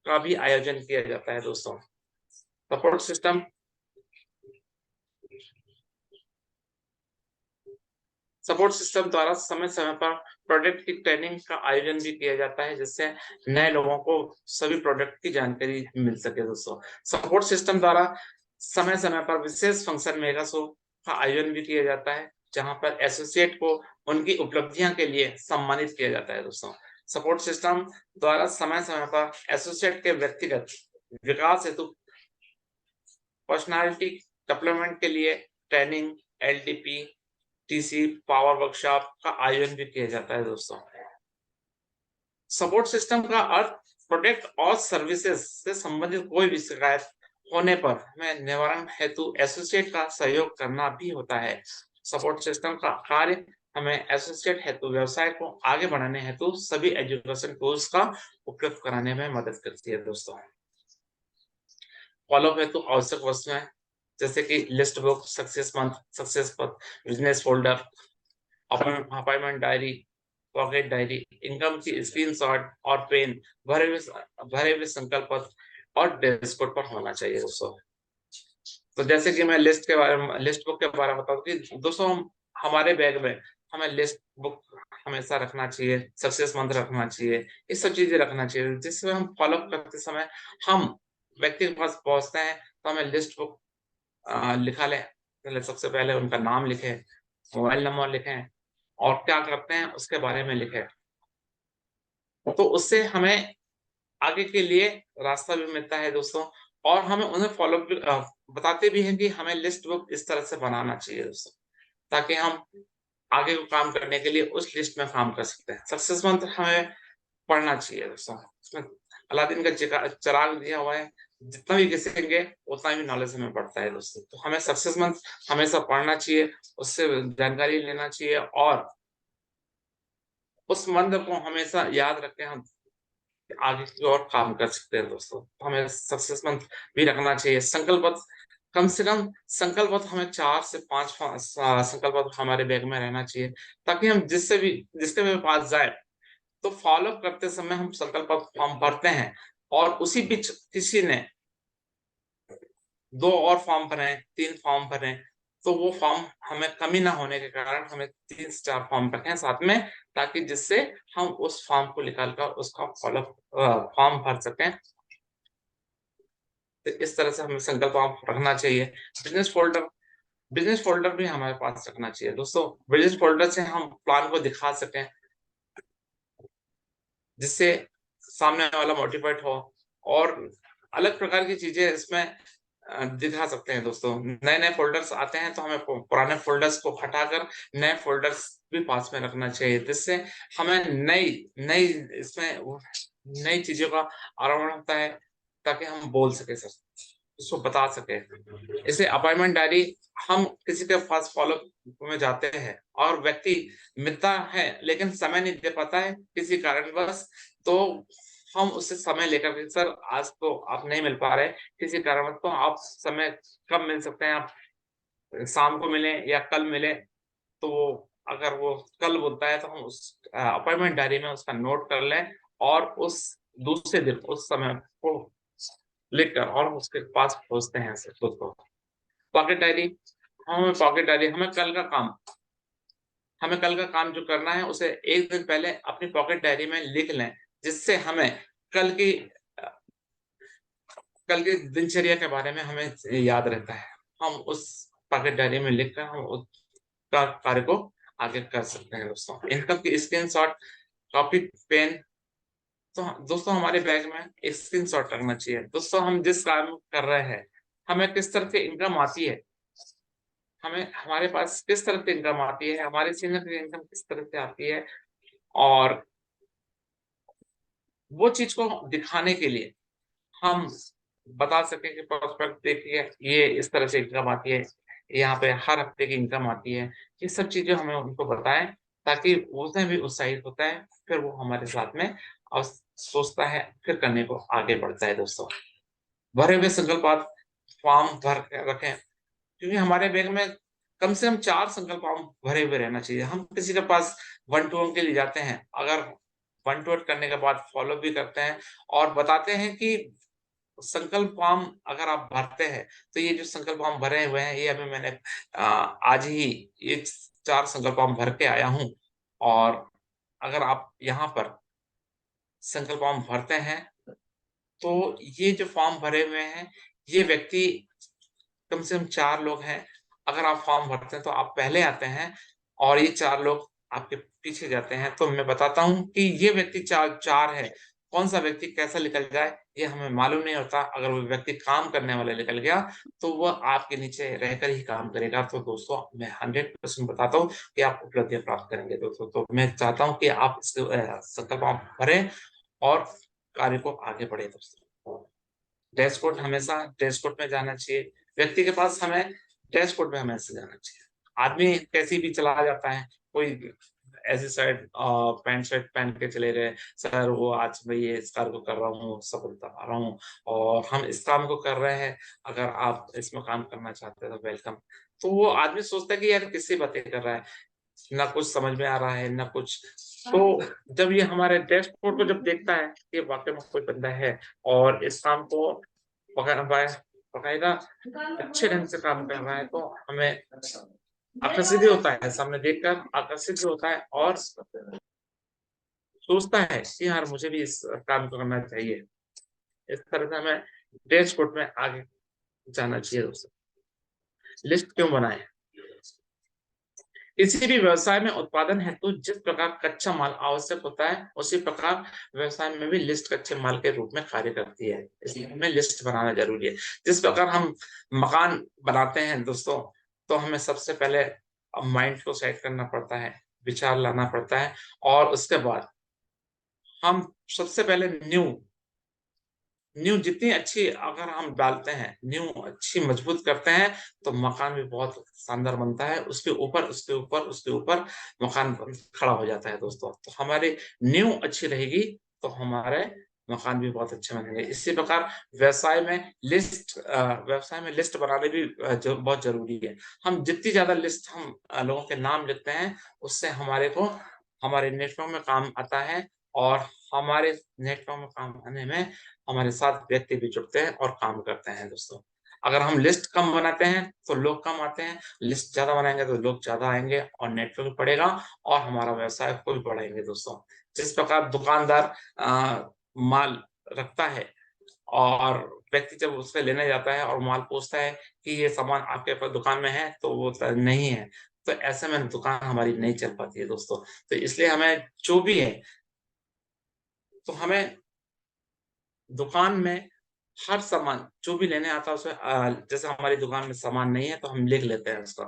का भी आयोजन किया जाता है दोस्तों। सपोर्ट सिस्टम द्वारा समय समय पर प्रोडक्ट की ट्रेनिंग का आयोजन भी किया जाता है, जिससे नए लोगों को सभी प्रोडक्ट की जानकारी मिल सके दोस्तों। सपोर्ट सिस्टम द्वारा समय समय पर विशेष फंक्शन मेगा शो का आयोजन भी किया जाता है, जहां पर एसोसिएट को उनकी उपलब्धियां के लिए सम्मानित किया जाता है दोस्तों। सपोर्ट सिस्टम द्वारा समय समय पर एसोसिएट के व्यक्तिगत विकास हेतु पर्सनालिटी डेवलपमेंट के लिए training, LDP, TC, power workshop का आयोजन भी किया जाता है दोस्तों। सपोर्ट सिस्टम का अर्थ प्रोडक्ट और सर्विसेज से संबंधित कोई भी शिकायत होने पर हमें निवारण हेतु एसोसिएट का सहयोग करना भी होता है। सपोर्ट सिस्टम का कार्य हमें एसोसिएट हेतु व्यवसाय को आगे बढ़ाने हेतु सभी एजुकेशन टूल्स का उपयोग कराने में मदद करती है दोस्तों। फॉलो हेतु आवश्यक वस्तुएं जैसे कि list book, success month, success path, business folder, appointment diary, pocket diary, income की स्क्रीनशॉट और पेन, भरे हुए संकल्प पत्र और डेस्क पर होना चाहिए दोस्तों। तो जैसे कि मैं लिस्ट बुक के बारे में बताऊं कि दोस्तों हमारे बैग में हमें लिस्ट बुक हमेशा रखना चाहिए, सक्सेस मंथ रखना चाहिए, ये सब चीजें रखना चाहिए, जिससे हम फॉलो करते समय हम व्यक्ति के पास पहुंचते हैं तो हमें लिस्ट बुक लिखा लें। पहले सबसे पहले उनका नाम लिखें, मोबाइल नंबर लिखें और क्या करते हैं उसके बारे में लिखें, तो उससे हमें आगे के लिए रास्ता भी मिलता है दोस्तों। और हमें उन्हें फॉलो बताते भी हैं कि हमें लिस्ट बुक इस तरह से बनाना चाहिए दोस्तों, ताकि हम आगे को काम करने के लिए उस लिस्ट में काम कर सकते हैं। सक्सेस मंत्र हमें पढ़ना चाहिए दोस्तों, इसमें अलादीन का चिराग दिया हुआ है, जितना भी घिसेंगे उतना भी नॉलेज हमें बढ़ता है दोस्तों। तो हमें सक्सेस मंत्र हमेशा पढ़ना चाहिए, उससे जानकारी लेना चाहिए और उस मंत्र को हमेशा याद रखें, हम आगे की ओर काम कर सकते हैं दोस्तों। हमें सक्सेस मंत्र भी रखना चाहिए। संकल्प कम से कम संकल्प हमें 4 से 5 संकल्प हमारे बैग में रहना चाहिए, ताकि हम जिसके भी पास जाए तो फॉलो करते समय हम संकल्प फॉर्म भरते हैं और उसी बीच किसी ने 2 और फॉर्म भरे, 3 फॉर्म भरे, तो वो फॉर्म हमें कमी ना होने के कारण हमें 3 से 4 फॉर्म रखें साथ में, ताकि जिससे हम उस फॉर्म को निकाल कर उसका फॉर्म भर सकें। तो इस तरह से हमें संकल्प रखना चाहिए। बिजनेस फोल्डर बिजनेस फोल्डर भी हमारे पास रखना चाहिए दोस्तों। बिजनेस फोल्डर से हम प्लान को दिखा सकें, जिससे सामने वाला मोटिवेट हो, और अलग प्रकार की चीजें इसमें दिखा सकते हैं दोस्तों। नए नए फोल्डर्स आते हैं तो हमें पुराने फोल्डर्स को हटाकर नए फोल्डर्स भी पास में रखना चाहिए, जिससे हमें नई नई इसमें नई चीजों का आरोपण होता है, ताकि हम बोल सके सर, उसको बता सके। इसे अपॉइंटमेंट डायरी, हम किसी के पास फॉलो में जाते हैं और व्यक्ति मिलता है लेकिन समय नहीं दे पाता है किसी कारणवश, तो हम उससे समय लेकर के, सर आज तो आप नहीं मिल पा रहे किसी कारणवश, तो आप समय कब मिल सकते हैं, आप शाम को मिलें या कल मिलें। तो अगर वो कल बोलता है तो हम उस अपॉइंटमेंट डायरी में उसका नोट कर लें, और उस दूसरे दिन उस समय को लिखकर और उसके पास पहुंचते हैं सर दोस्तों। पॉकेट डायरी, हमें कल का काम जो करना है उसे एक दिन पहले अपनी पॉकेट डायरी में लिख लें, जिससे हमें कल की कल की दिनचर्या के बारे में हमें याद रहता है। हम उस पॉकेट डायरी में लिखकर हम उस कार्य को आगे कर सकते हैं दोस्तों। इनकम की स्क्रीनशॉट, कॉपी पेन, तो दोस्तों हमारे बैग में एक स्क्रीनशॉट रखना चाहिए दोस्तों। हम जिस काम कर रहे हैं, हमें किस तरह से इनकम आती है, हमें हमारे पास किस तरह से इनकम आती है, हमारे सीनियर की इनकम किस तरह से आती है, और वो चीज को दिखाने के लिए हम बता सकें कि प्रोस्पेक्ट देखिए ये इस तरह से इनकम आती है, यहाँ पे हर हफ्ते की इनकम आती है। ये सब चीजें हमें उनको बताएं, ताकि उसने भी उत्साहित होता है, फिर वो हमारे साथ में और सोचता है, फिर करने को आगे बढ़ता है दोस्तों। भरे हुए संकल्प फॉर्म भर के रखें, क्योंकि हमारे बैग में कम से कम 4 संकल्प फॉर्म भरे हुए रहना चाहिए। हम किसी के पास 1 to 1 के लिए जाते हैं, अगर 1 to 1 करने के बाद फॉलो भी करते हैं और बताते हैं कि संकल्प फॉर्म अगर आप भरते हैं, तो ये जो संकल्प फॉर्म भरे हुए हैं, ये अभी मैंने आज ही ये 4 संकल्प फॉर्म भर के आया हूँ, और अगर आप यहाँ पर संकल्प फॉर्म भरते हैं, तो ये जो फॉर्म भरे हुए हैं, ये व्यक्ति कम से कम 4 लोग हैं। अगर आप फॉर्म भरते हैं तो आप पहले आते हैं, और ये 4 लोग आपके पीछे जाते हैं। तो मैं बताता हूँ कि ये व्यक्ति 4 है, कौन सा व्यक्ति कैसा निकल जाए ये हमें मालूम नहीं होता। अगर वो व्यक्ति काम करने वाला निकल गया, तो वह आपके नीचे रहकर ही काम करेगा। तो दोस्तों मैं 100% बताता हूँ कि आप उपलब्धियां प्राप्त करेंगे दोस्तों। तो मैं चाहता हूँ कि आप इसके संकल्प आप भरें और कार्य को आगे बढ़े दोस्तों। डैशबोर्ड, हमेशा डैशबोर्ड में जाना चाहिए। व्यक्ति के पास हमें डैशबोर्ड में हमेशा जाना चाहिए। आदमी कैसी भी चला जाता है, कोई ऐसी शर्ट पैंट शर्ट पहन के चले गए, सर वो आज मैं ये इस कार्य को कर रहा हूँ, सफलता पा रहा हूँ, और हम इस काम को कर रहे हैं, अगर आप इसमें काम करना चाहते हैं तो वेलकम। तो वो आदमी सोचता है कि यार किससे बातें कर रहा है, ना कुछ समझ में आ रहा है ना कुछ। तो जब ये हमारे डैशबोर्ड को जब देखता है कि वाकई में कोई बंदा है और इस काम को बाकायदा अच्छे ढंग से काम कर रहा है, तो हमें आकर्षित भी होता है, सामने देखकर आकर्षित भी होता है, और सोचता है कि यार मुझे भी इस काम को करना चाहिए। इस तरह से हमें डैशबोर्ड में आगे जाना चाहिए दोस्तों। लिस्ट क्यों बनाए? किसी भी व्यवसाय में उत्पादन हेतु जिस प्रकार कच्चा माल आवश्यक होता है, उसी प्रकार व्यवसाय में भी लिस्ट कच्चे माल के रूप में कार्य करती है। इसलिए हमें लिस्ट बनाना जरूरी है। जिस प्रकार हम मकान बनाते हैं दोस्तों, तो हमें सबसे पहले माइंड को सेट करना पड़ता है, विचार लाना पड़ता है, और उसके बाद हम सबसे पहले न्यू जितनी अच्छी अगर हम डालते हैं, न्यू अच्छी मजबूत करते हैं, तो मकान भी बहुत शानदार बनता है। उसके ऊपर मकान खड़ा हो जाता है दोस्तों। तो हमारी न्यू अच्छी रहेगी तो हमारे मकान भी बहुत अच्छे बनेंगे। इसी प्रकार व्यवसाय में लिस्ट बनाने भी बहुत जरूरी है। हम जितनी ज्यादा लिस्ट हम लोगों के नाम लिखते हैं, उससे हमारे नेटवर्क में काम आता है, और हमारे नेटवर्क में काम आने में हमारे साथ व्यक्ति भी जुड़ते हैं और काम करते हैं दोस्तों। अगर हम लिस्ट कम बनाते हैं तो लोग कम आते हैं, लिस्ट ज्यादा बनाएंगे तो लोग ज्यादा आएंगे, और नेटवर्क बढ़ेगा, और हमारा व्यवसाय को भी बढ़ाएंगे दोस्तों। जिस प्रकार दुकानदार माल रखता है और व्यक्ति जब उससे लेने जाता है और माल पूछता है कि ये सामान आपके पास दुकान में है, तो वो बोलता है नहीं है, तो ऐसे में दुकान हमारी नहीं चल पाती है दोस्तों। तो इसलिए हमें जो भी है, तो हमें दुकान में हर सामान जो भी लेने आता है उसमें जैसे हमारी दुकान में सामान नहीं है तो हम लिख लेते हैं उसका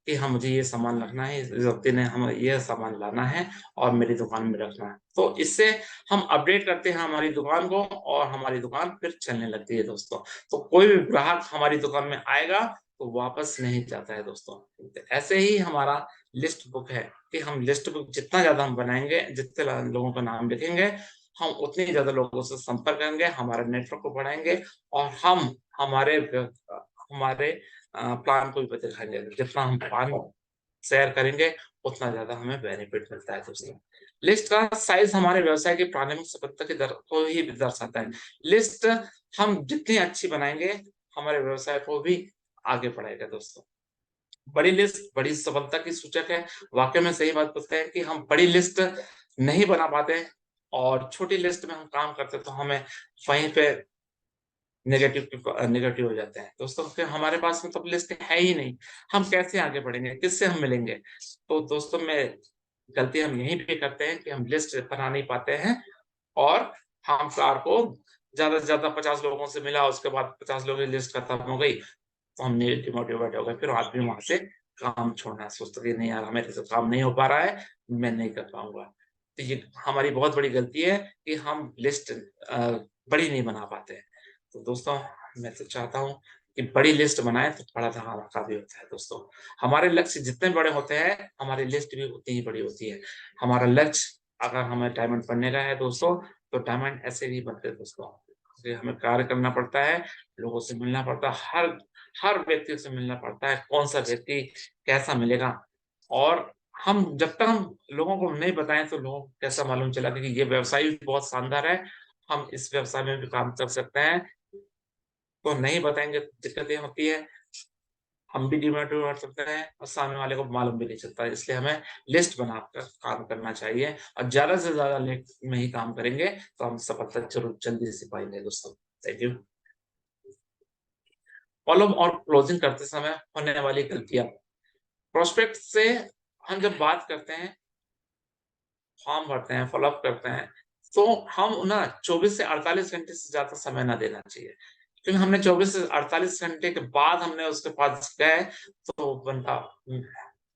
कि हाँ मुझे ये सामान रखना है, इस व्यक्ति ने हमें ये सामान लाना है और मेरी दुकान में रखना है। तो इससे हम अपडेट करते हैं हमारी दुकान को और हमारी दुकान फिर चलने लगती है दोस्तों। तो कोई भी ग्राहक हमारी दुकान में आएगा तो वापस नहीं जाता है दोस्तों। तो ऐसे ही हमारा लिस्ट बुक है कि हम लिस्ट बुक जितना ज्यादा हम बनाएंगे, जितने लोगों का नाम लिखेंगे, हम उतने ज्यादा लोगों से संपर्क करेंगे, हमारे नेटवर्क को बढ़ाएंगे और हम हमारे प्लान को भी दिखाएंगे। जितना हम प्लान शेयर करेंगे उतना ज्यादा हमें बेनिफिट मिलता है दोस्तों। लिस्ट का साइज हमारे व्यवसाय की प्रारंभिक सफलता की दर को ही दर्शाता है। लिस्ट हम जितनी अच्छी बनाएंगे हमारे व्यवसाय को भी आगे बढ़ाएगा दोस्तों। बड़ी लिस्ट बड़ी सफलता की सूचक है। वाकई में सही बात बोलते हैं कि हम बड़ी लिस्ट नहीं बना पाते और छोटी लिस्ट में हम काम करते तो हमें वहीं पे नेगेटिव हो जाते हैं दोस्तों। फिर हमारे पास में तो लिस्ट है ही नहीं, हम कैसे आगे बढ़ेंगे, किससे हम मिलेंगे। तो दोस्तों में गलती हम यही भी करते हैं कि हम लिस्ट बना नहीं पाते हैं और हम कार को ज्यादा से ज्यादा 50 लोगों से मिला, उसके बाद 50 लोगों की लिस्ट खत्म हो गई तो हम डिमोटिवेट हो गए। फिर आदमी वहां से काम छोड़ना सोचता कि नहीं यार मेरे से काम नहीं हो पा रहा है, मैं नहीं कर पाऊंगा। तो ये हमारी बहुत बड़ी गलती है कि हम लिस्ट बड़ी नहीं बना पाते हैं। तो दोस्तों मैं तो चाहता हूँ कि बड़ी लिस्ट बनाए तो बड़ा धमाका भी होता है दोस्तों। हमारे लक्ष्य जितने बड़े होते हैं हमारी लिस्ट भी उतनी ही बड़ी होती है। हमारा लक्ष्य अगर हमें डायमंड बनने का है दोस्तों, तो डायमंड ऐसे नहीं बनते दोस्तों। हमें कार्य करना पड़ता है, लोगों से मिलना पड़ता है, हर व्यक्ति से मिलना पड़ता है। कौन सा व्यक्ति कैसा मिलेगा, और हम जब तक हम लोगों को नहीं बताएं तो लोगों को कैसा मालूम चला कि ये व्यवसाय भी बहुत शानदार है, हम इस व्यवसाय में भी काम कर सकते हैं। तो नहीं बताएंगे तो दिक्कतें होती है, हम भी डिमोटिवेट हो सकते हैं और सामने वाले को मालूम भी नहीं चलता। इसलिए हमें लिस्ट बनाकर काम करना चाहिए और ज्यादा से ज्यादा लिस्ट में ही काम करेंगे तो हम सफलता जरूर जल्दी से पाएंगे दोस्तों। Thank you. कॉलम और क्लोजिंग करते समय होने वाली गलतियां। प्रोस्पेक्ट से हम जब बात करते हैं, फॉर्म भरते हैं, फॉलोअप करते हैं, तो हम ना 24 से 48 घंटे से ज्यादा समय ना देना चाहिए। क्योंकि हमने 24 से 48 घंटे के बाद हमने उसके पास गए तो बंदा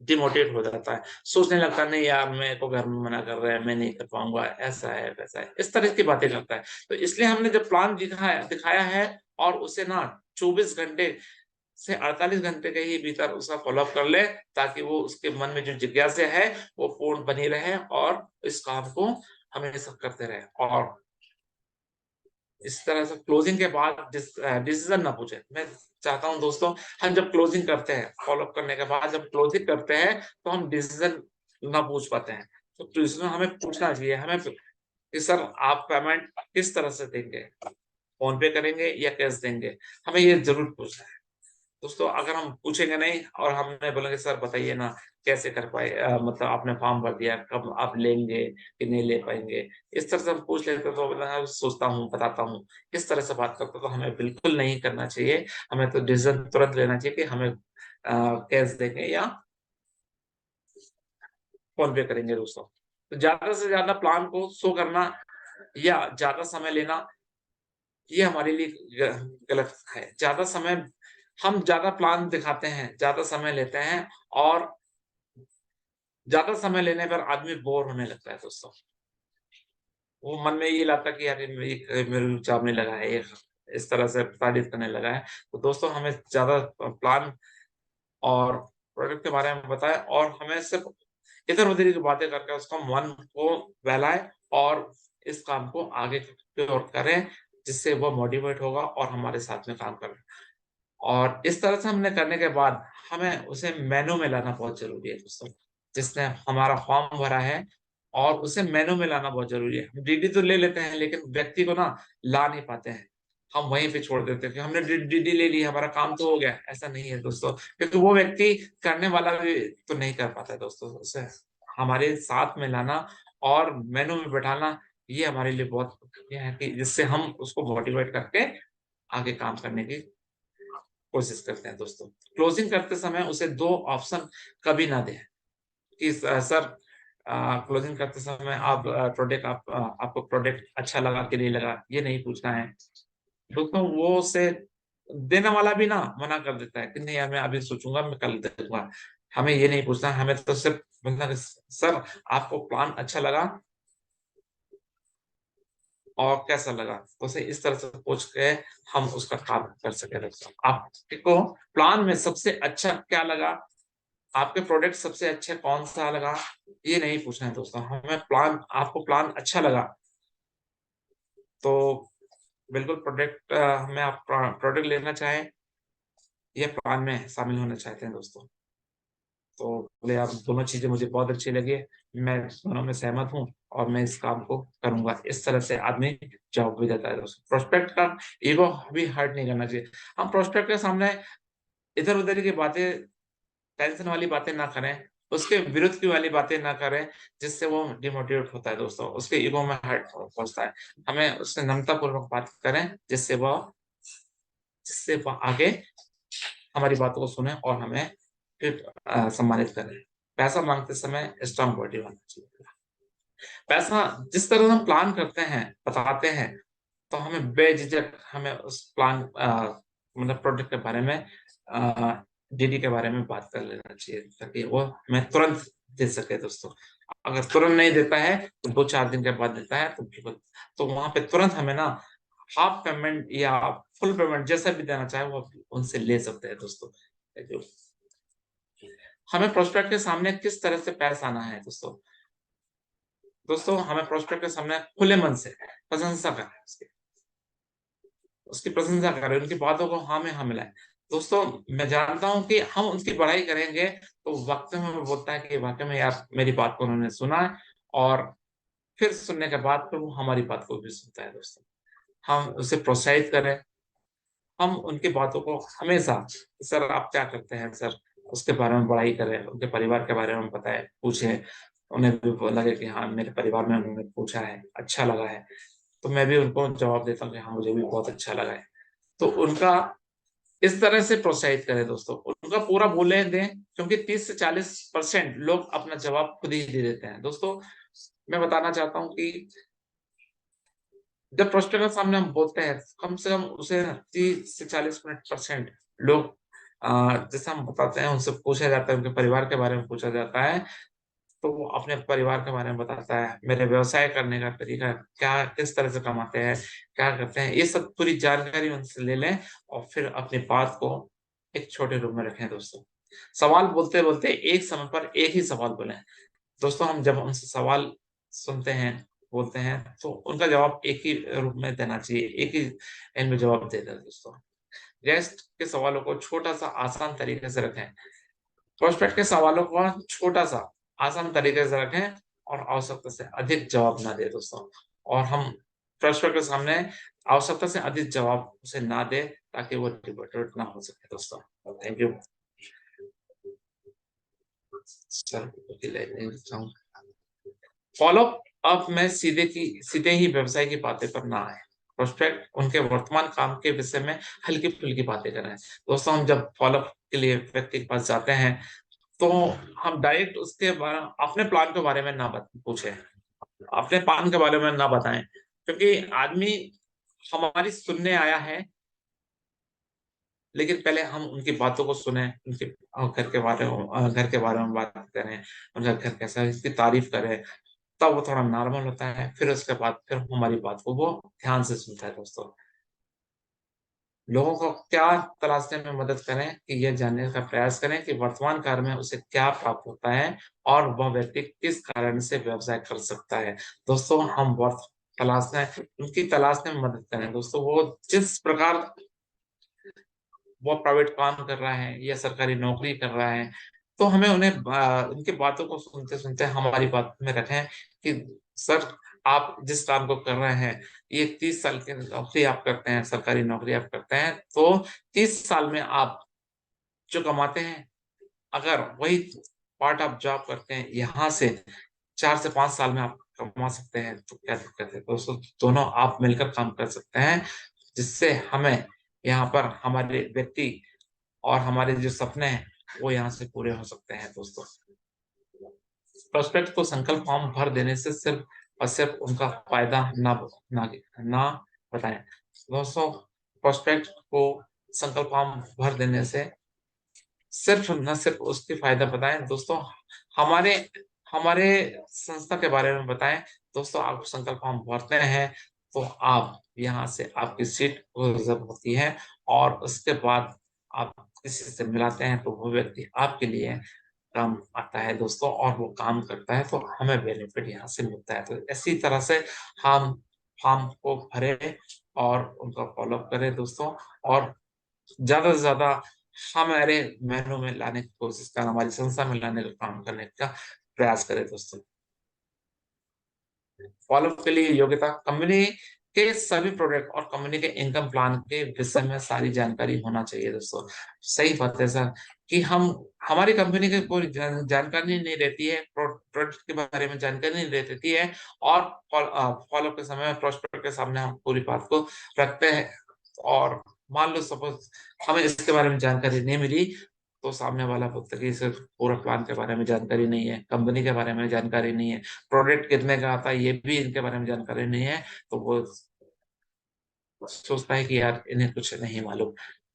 डिमोटिवेट हो जाता है, सोचने लगता है नहीं यार मेरे को घर में मना कर रहे हैं, मैं नहीं कर पाऊंगा, ऐसा है वैसा है, इस तरह की बातें करता है। तो इसलिए हमने जब प्लान दिखाया है और उसे ना 24 घंटे से 48 घंटे के ही भीतर उसका फॉलोअप कर ले, ताकि वो उसके मन में जो जिज्ञासा है वो पूर्ण बनी रहे और इस काम को हमेशा करते रहे। और इस तरह से क्लोजिंग के बाद डिसीजन ना पूछे। मैं चाहता हूं दोस्तों हम जब क्लोजिंग करते हैं, फॉलोअप करने के बाद जब क्लोजिंग करते हैं तो हम डिसीजन ना पूछ पाते हैं। तो डिसीजन हमें पूछना चाहिए, हमें कि सर आप पेमेंट किस तरह से देंगे, फोन पे करेंगे या कैश देंगे, हमें ये जरूर पूछना है दोस्तों। अगर हम पूछेंगे नहीं और हमने बोलेंगे सर बताइए ना कैसे कर पाए, मतलब आपने फॉर्म भर दिया, कब आप लेंगे कि नहीं ले पाएंगे, इस तरह से हम पूछ लेते तो सोचता हूँ बताता हूँ, इस तरह से बात करते तो हमें बिल्कुल नहीं करना चाहिए। हमें तो डिसीजन तुरंत लेना चाहिए कि हमें कैश देंगे या फोन पे करेंगे दोस्तों। तो ज्यादा से ज्यादा प्लान को शो करना या ज्यादा समय लेना ये हमारे लिए गलत है। ज्यादा समय हम ज्यादा प्लान दिखाते हैं, ज्यादा समय लेते हैं और ज्यादा समय लेने पर आदमी बोर होने लगता है दोस्तों। वो मन में ये लाता कि यार मेरे जॉब नहीं लगा है, ये इस तरह से तारीफ करने लगा है। तो दोस्तों हमें ज्यादा प्लान और प्रोडक्ट के बारे में बताएं और हमें सिर्फ इधर उधर की बातें करके उसका मन को बहलाए और इस काम को आगे की ओर करें, जिससे वो मोटिवेट होगा और हमारे साथ में काम करें। और इस तरह से हमने करने के बाद हमें उसे मेनू में लाना बहुत जरूरी है दोस्तों। जिसने हमारा फॉर्म भरा है और उसे मेनू में लाना बहुत जरूरी है। हम डीडी तो ले लेते हैं लेकिन व्यक्ति को ना ला नहीं पाते हैं, हम वहीं पे छोड़ देते हैं कि हमने डीडी ले ली, हमारा काम तो हो गया। ऐसा नहीं है दोस्तों, क्योंकि वो व्यक्ति करने वाला भी तो नहीं कर पाता है दोस्तों। उसे हमारे साथ में लाना और मेनू में बैठाना ये हमारे लिए बहुत है कि जिससे हम उसको मोटिवेट करके आगे काम करने की कोशिश करते हैं दोस्तों। क्लोजिंग करते समय उसे 2 ऑप्शन कभी ना दें कि सर क्लोजिंग करते समय आप आपको प्रोडक्ट अच्छा लगा कि नहीं लगा, ये नहीं पूछना है दोस्तों। वो उसे देने वाला भी ना मना कर देता है कि नहीं यार मैं अभी सोचूंगा, मैं कल देखूंगा। हमें ये नहीं पूछना, हमें तो सिर्फ बोलना कि सर आपको प्लान अच्छा लगा और कैसा लगा, तो उसे इस तरह से पूछ के हम उसका काम कर सके दोस्तों। आपको प्लान में सबसे अच्छा क्या लगा, आपके प्रोडक्ट सबसे अच्छे कौन सा लगा, ये नहीं पूछना है दोस्तों। हमें आपको प्लान अच्छा लगा तो बिल्कुल प्रोडक्ट हमें आप प्रोडक्ट लेना चाहें या प्लान में शामिल होना चाहते हैं दोस्तों, तो बोले आप दोनों चीजें मुझे बहुत अच्छी लगी, मैं दोनों में सहमत हूँ और मैं इस काम को करूंगा। इस तरह से आदमी जवाब भी देता है दोस्तों। प्रोस्पेक्ट का ईगो भी हर्ट नहीं करना चाहिए। हम प्रोस्पेक्ट के सामने इधर उधर की बातें, टेंशन वाली बातें ना करें, उसके विरुद्ध की वाली बातें ना करें जिससे वो डिमोटिवेट होता है दोस्तों, उसके ईगो में हर्ट पहुंचता है। हमें उससे नम्रता पूर्वक बात करें जिससे वो आगे हमारी बातों को सुने और हमें फिर सम्मानित करें। पैसा मांगते समय स्ट्रांग बॉडी होना चाहिए। पैसा जिस तरह हम प्लान करते हैं, बताते हैं, तो हमें बेझिझक हमें उस प्लान मतलब प्रोडक्ट के बारे में डीडी के बारे में बात कर लेना चाहिए ताकि वो हमें तुरंत दे सके दोस्तों। अगर तुरंत नहीं देता है तो 2-4 दिन के बाद देता है तो वहां पे तुरंत हमें ना हाफ पेमेंट या फुल पेमेंट जैसा भी देना चाहे वो उनसे ले सकते हैं दोस्तों। हमें प्रोस्पेक्ट के सामने किस तरह से पेश आना है दोस्तों। हमें प्रोस्पेक्ट के सामने खुले मन से प्रशंसा करना है, उसकी प्रशंसा करें, उनकी बातों को हाँ में हाँ मिलाएं दोस्तों। मैं जानता हूं कि हम उनकी बड़ाई करेंगे तो वक्त में वो बोलता है कि वाकई में यार मेरी बात को उन्होंने सुना है, और फिर सुनने के बाद फिर वो हमारी बात को भी सुनता है दोस्तों। हम उसे प्रोत्साहित करें, हम उनकी बातों को हमेशा सर आप क्या करते हैं सर, उसके बारे में बड़ाई करें, उनके परिवार के बारे में बताएं, पूछें, उन्हें भी लगे कि हाँ मेरे परिवार में उन्होंने पूछा है, अच्छा लगा है, तो मैं भी उनको जवाब देता हूँ कि हाँ मुझे भी बहुत अच्छा लगा है। तो उनका इस तरह से प्रोत्साहित करें दोस्तों, उनका पूरा बोले दें, क्योंकि 30 से 40% लोग अपना जवाब खुद ही दे देते हैं दोस्तों। मैं बताना चाहता हूँ कि जब प्रोस्पेक्ट के सामने हम बोलते हैं कम से कम उसे 30 से 40% लोग जैसे हम बताते हैं उनसे पूछा जाता है, उनके परिवार के बारे में पूछा जाता है, तो वो अपने परिवार के बारे में बताता है, मेरे व्यवसाय करने का तरीका क्या, किस तरह से कमाते हैं, क्या करते हैं, ये सब पूरी जानकारी उनसे ले लें और फिर अपनी बात को एक छोटे रूप में रखें दोस्तों। सवाल बोलते बोलते एक समय पर एक ही सवाल बोलें दोस्तों। हम जब उनसे सवाल सुनते हैं, बोलते हैं, तो उनका जवाब एक ही रूप में देना चाहिए, एक ही एंड में जवाब दे दें दोस्तों। गेस्ट के सवालों को छोटा सा आसान तरीके से रखें, प्रोस्पेक्ट के सवालों को छोटा सा आसान तरीके से रखें और आवश्यकता से अधिक जवाब ना दे दोस्तों। और हम प्रोस्पेक्ट के सामने आवश्यकता से अधिक जवाब उसे ना दे ताकि वो डिमोटिवेट ना हो सके दोस्तों। Thank you sir. Follow up में सीधे ही व्यवसाय की बातें पर ना आए, प्रोस्पेक्ट उनके वर्तमान काम के विषय में हल्की फुल्की बातें करें दोस्तों। हम जब फॉलो अप के लिए व्यक्ति के पास जाते हैं तो हम डायरेक्ट उसके अपने प्लान के बारे में ना पूछे, अपने प्लान के बारे में ना बताएं, क्योंकि आदमी हमारी सुनने आया है, लेकिन पहले हम उनकी बातों को सुने, उनके घर के बारे में बात करें, उनका घर कैसा है इसकी तारीफ करें, तब वो थोड़ा नॉर्मल होता है। फिर उसके बाद फिर हमारी बात को वो ध्यान से सुनता है दोस्तों। लोगों को क्या तलाशने में मदद करें कि यह जानने का प्रयास करें कि वर्तमान कार्य में उसे क्या प्राप्त होता है और वह व्यक्ति किस कारण से व्यवसाय कर सकता है दोस्तों। हम उनकी तलाशने में मदद करें दोस्तों। वो जिस प्रकार वो प्राइवेट काम कर रहा है या सरकारी नौकरी कर रहा है, तो हमें उनकी बातों को सुनते सुनते हमारी बात में रखें कि सर आप जिस काम को कर रहे हैं, ये 30 साल की नौकरी आप करते हैं, सरकारी नौकरी आप करते हैं, तो 30 साल में आप जो कमाते हैं, अगर वही पार्ट आप जॉब करते हैं यहाँ से 4 से 5 साल में आप कमा सकते हैं, तो क्या दिक्कत है दोस्तों। दोनों आप मिलकर काम कर सकते हैं, जिससे हमें यहाँ पर हमारे व्यक्ति और हमारे जो सपने हैं वो यहाँ से पूरे हो सकते हैं दोस्तों। प्रोस्पेक्ट को संकल्प फॉर्म भर देने से सिर्फ और सिर्फ उनका फायदा ना बताएं दोस्तों। प्रोस्पेक्ट को संकल्प फॉर्म भर देने से सिर्फ न सिर्फ उसके फायदा बताएं दोस्तों, हमारे हमारे संस्था के बारे में बताएं दोस्तों। आप संकल्प फॉर्म भरते हैं तो आप यहाँ से आपकी सीट रिजर्व होती है, और उसके बाद आप किसी से मिलाते हैं तो वो व्यक्ति आपके लिए काम आता है दोस्तों, और वो काम करता है तो हमें बेनिफिट यहाँ से मिलता है। तो इसी तरह से हम फॉर्म को भरे और उनका फॉलोअप करें दोस्तों, और ज्यादा से ज्यादा हमारे मेनू में लाने की कोशिश करें, हमारी संस्था में लाने का काम करने का प्रयास करें दोस्तों। फॉलोअप के लिए योग्यता, कंपनी के सभी प्रोडक्ट और कंपनी के इनकम प्लान के विषय में सारी जानकारी होना चाहिए दोस्तों। सही बात है सर कि हम हमारी कंपनी की कोई जानकारी नहीं रहती है, प्रोडक्ट के बारे में जानकारी नहीं रहती है, और फॉलोअप के समय में प्रोस्पेक्ट के सामने हम पूरी बात को रखते हैं, और मान लो सपोज हमें इसके बारे में जानकारी नहीं मिली, तो सामने वाला व्यक्ति की सिर्फ पूरा प्लान के बारे में जानकारी नहीं है, कंपनी के बारे में जानकारी नहीं है, प्रोडक्ट कितने का आता है ये भी इनके बारे में जानकारी नहीं है, तो वो सोचता है कि यार इन्हें कुछ नहीं मालूम।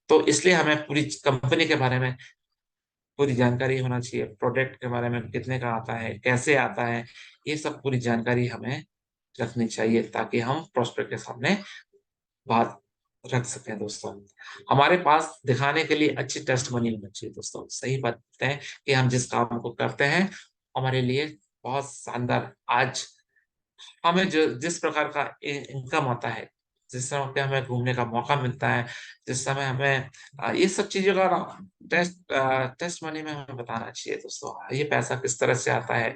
तो इसलिए हमें पूरी कंपनी के बारे में पूरी जानकारी होना चाहिए, प्रोडक्ट के बारे में कितने का आता है, कैसे आता है, ये सब पूरी जानकारी हमें रखनी चाहिए, ताकि हम प्रोस्पेक्ट के सामने बात रख सकें दोस्तों। हमारे पास दिखाने के लिए अच्छी टेस्ट मनी होनी चाहिए दोस्तों। सही बात है कि हम जिस काम को करते हैं हमारे लिए बहुत शानदार, आज हमें जो जिस प्रकार का इनकम आता है, जिस समय पे हमें घूमने का मौका मिलता है, जिस समय हमें ये सब चीजों का टेस्ट मनी में हमें बताना चाहिए दोस्तों। ये पैसा किस तरह से आता है,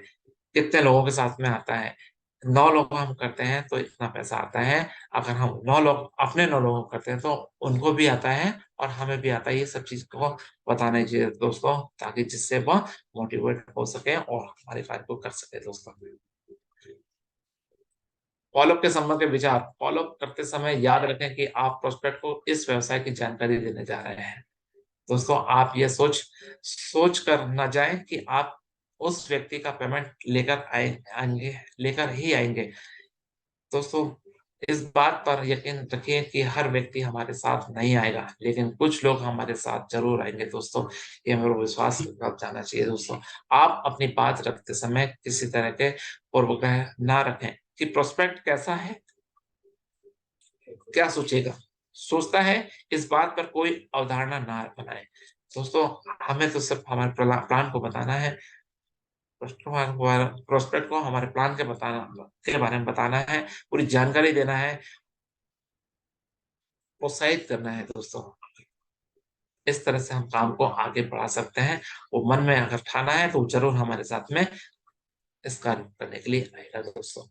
कितने लोगों के साथ में आता है। 9 लोग हम करते हैं तो इतना पैसा आता है, अगर हम 9 लोग अपने 9 लोगों को करते हैं तो उनको भी आता है और हमें भी आता है। ये सब चीज को बताना चाहिए दोस्तों, ताकि जिससे वह मोटिवेट हो सके और हमारे कार्य को कर सके दोस्तों। फॉलोअप के संबंध के विचार, फॉलोअप करते समय याद रखें कि आप प्रोस्पेक्ट को इस व्यवसाय की जानकारी देने जा रहे हैं दोस्तों। आप ये सोच सोच कर न जाएं कि आप उस व्यक्ति का पेमेंट लेकर ही आएंगे दोस्तों। इस बात पर यकीन रखिए कि हर व्यक्ति हमारे साथ नहीं आएगा, लेकिन कुछ लोग हमारे साथ जरूर आएंगे दोस्तों। ये मेरा विश्वास रख जाना चाहिए दोस्तों। आप अपनी बात रखते समय किसी तरह के पूर्वाग्रह ना रखें कि प्रोस्पेक्ट कैसा है, क्या सोचेगा, सोचता है, इस बात पर कोई अवधारणा ना बनाए दोस्तों। हमें तो सिर्फ हमारे प्लान को बताना है, प्रोस्पेक्ट को हमारे प्लान के बारे में बताना है, पूरी जानकारी देना है, प्रोत्साहित करना है दोस्तों। इस तरह से हम काम को आगे बढ़ा सकते हैं। वो मन में अगर ठाना है तो जरूर हमारे साथ में इस कार्य करने के लिए आएगा दोस्तों।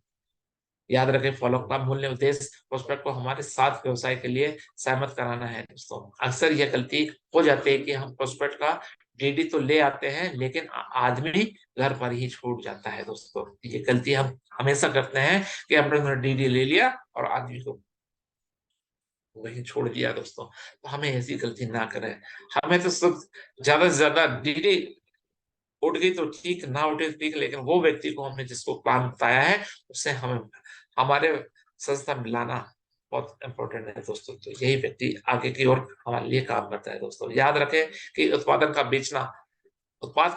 याद रखें, फॉलोअप का मूल्य उद्देश्य प्रोस्पेक्ट को हमारे साथ व्यवसाय के लिए सहमत कराना है दोस्तों। अक्सर यह गलती हो जाती है कि हम प्रोस्पेक्ट का डीडी तो ले आते हैं, लेकिन आदमी घर पर ही छूट जाता है दोस्तों। ये गलती हम हमेशा करते हैं कि हमने डीडी ले लिया और आदमी को वहीं छोड़ दिया दोस्तों। तो हमें ऐसी गलती ना करें। हमें तो सब ज्यादा से ज्यादा डीडी उठ गई तो ठीक, ना उठे तो ठीक, लेकिन वो व्यक्ति को हमने जिसको प्लान बताया है उससे हमें हमारे संस्था में लाना बहुत इंपॉर्टेंट है दोस्तों। तो यही व्यक्ति आगे की ओर हमारे लिए काम करता है दोस्तों। याद रखें कि उत्पाद का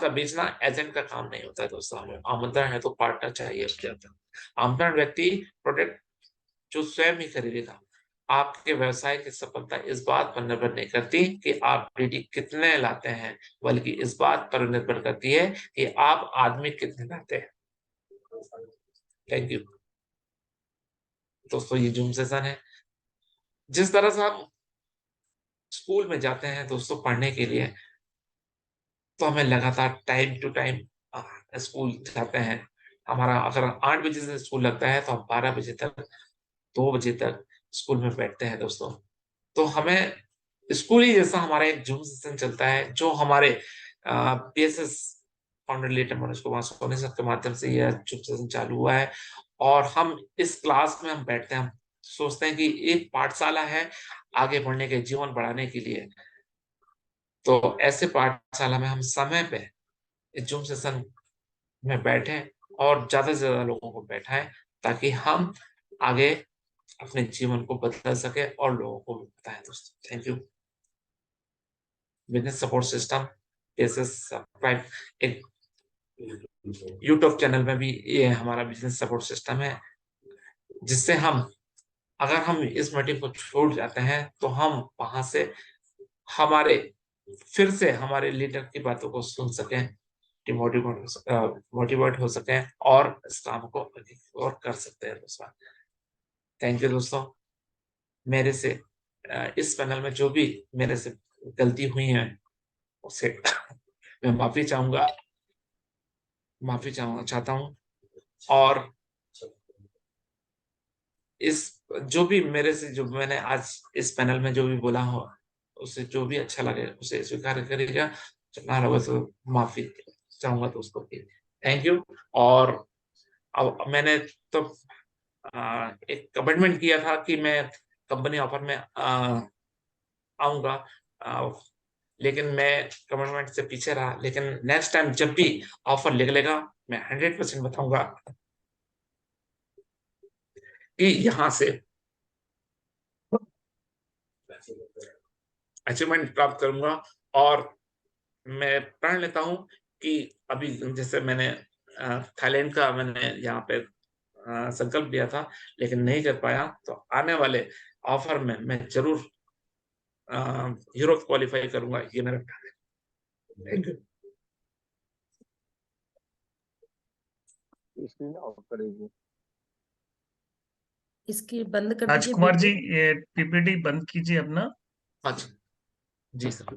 बेचना एजेंट का काम नहीं होता है दोस्तों। हमें आमंत्रण है तो पार्टनर चाहिए उसके अंदर। आमंत्रण व्यक्ति प्रोडक्ट जो स्वयं ही खरीदेगा। आपके व्यवसाय की सफलता इस बात पर निर्भर नहीं करती कि आप डीडी कितने लाते हैं, बल्कि इस बात पर निर्भर करती है कि आप आदमी कितने लाते हैं। थैंक यू दोस्तों। ये जूम सेशन है। जिस तरह से हम स्कूल में जाते हैं दोस्तों पढ़ने के लिए, तो हमें लगातार टाइम टू टाइम स्कूल जाते हैं। हमारा अगर 8 बजे से स्कूल लगता है तो हम 12 बजे तक 2 बजे तक स्कूल में बैठते हैं दोस्तों। तो हमें स्कूल ही जैसा हमारा एक जूम सेशन चलता है, जो हमारे PSS founder leader Manoj Kumar Soni sir के माध्यम से यह जूम सेशन चालू हुआ है। और हम इस क्लास में हम बैठते हैं, हम सोचते हैं कि एक पाठशाला है आगे बढ़ने के, जीवन बढ़ाने के लिए। तो ऐसे पाठशाला में हम समय पे इस जूम सेशन में बैठें और ज़्यादा से ज़्यादा लोगों को बैठाएँ, ताकि हम आगे अपने जीवन को बदल सकें और लोगों को भी बताएँ दोस्तों। Thank you. Business support system जैसे सब्सक्राइब एक यूट्यूब चैनल में भी ये हमारा बिज़नेस सपोर्ट सिस्टम है, जिससे अगर हम इस मीटिंग को छोड़ जाते हैं, तो हम वहाँ से फिर से हमारे लीडर की बातों को सुन सकें, मोटिवेट हो सकें और इस काम को अधिक और कर सकते हैं दोस्तों। थैंक यू दोस्तों। मेरे से इस पैनल में जो भी मेरे से गलती हुई है, उसे मैं माफी चाहता हूँ। और जो भी मेरे से जो मैंने आज इस पैनल में जो भी बोला हो, उसे जो भी अच्छा लगे उसे स्वीकार करिएगा, ना लगे तो माफी चाहूंगा दोस्तों की। Thank you. और अब मैंने तो एक कमिटमेंट किया था कि मैं कंपनी ऑफर में आऊंगा, लेकिन मैं कमिटमेंट से पीछे रहा। लेकिन नेक्स्ट टाइम जब भी ऑफर निकलेगा, मैं 100% बताऊंगा कि यहाँ से अचीवमेंट प्राप्त करूंगा। और मैं प्रण लेता हूँ कि अभी जैसे मैंने थाईलैंड का मैंने यहाँ पे संकल्प लिया था, लेकिन नहीं कर पाया, तो आने वाले ऑफर में मैं जरूर यूरोप क्वालिफाई करूंगा, ये मेरा प्लान है। Thank you. स्क्रीन ऑफ करेगी। इसकी बंद कर दीजिए राजकुमार जी, वीडियो। ये पीपीटी बंद कीजिए अपना। अच्छा जी सर।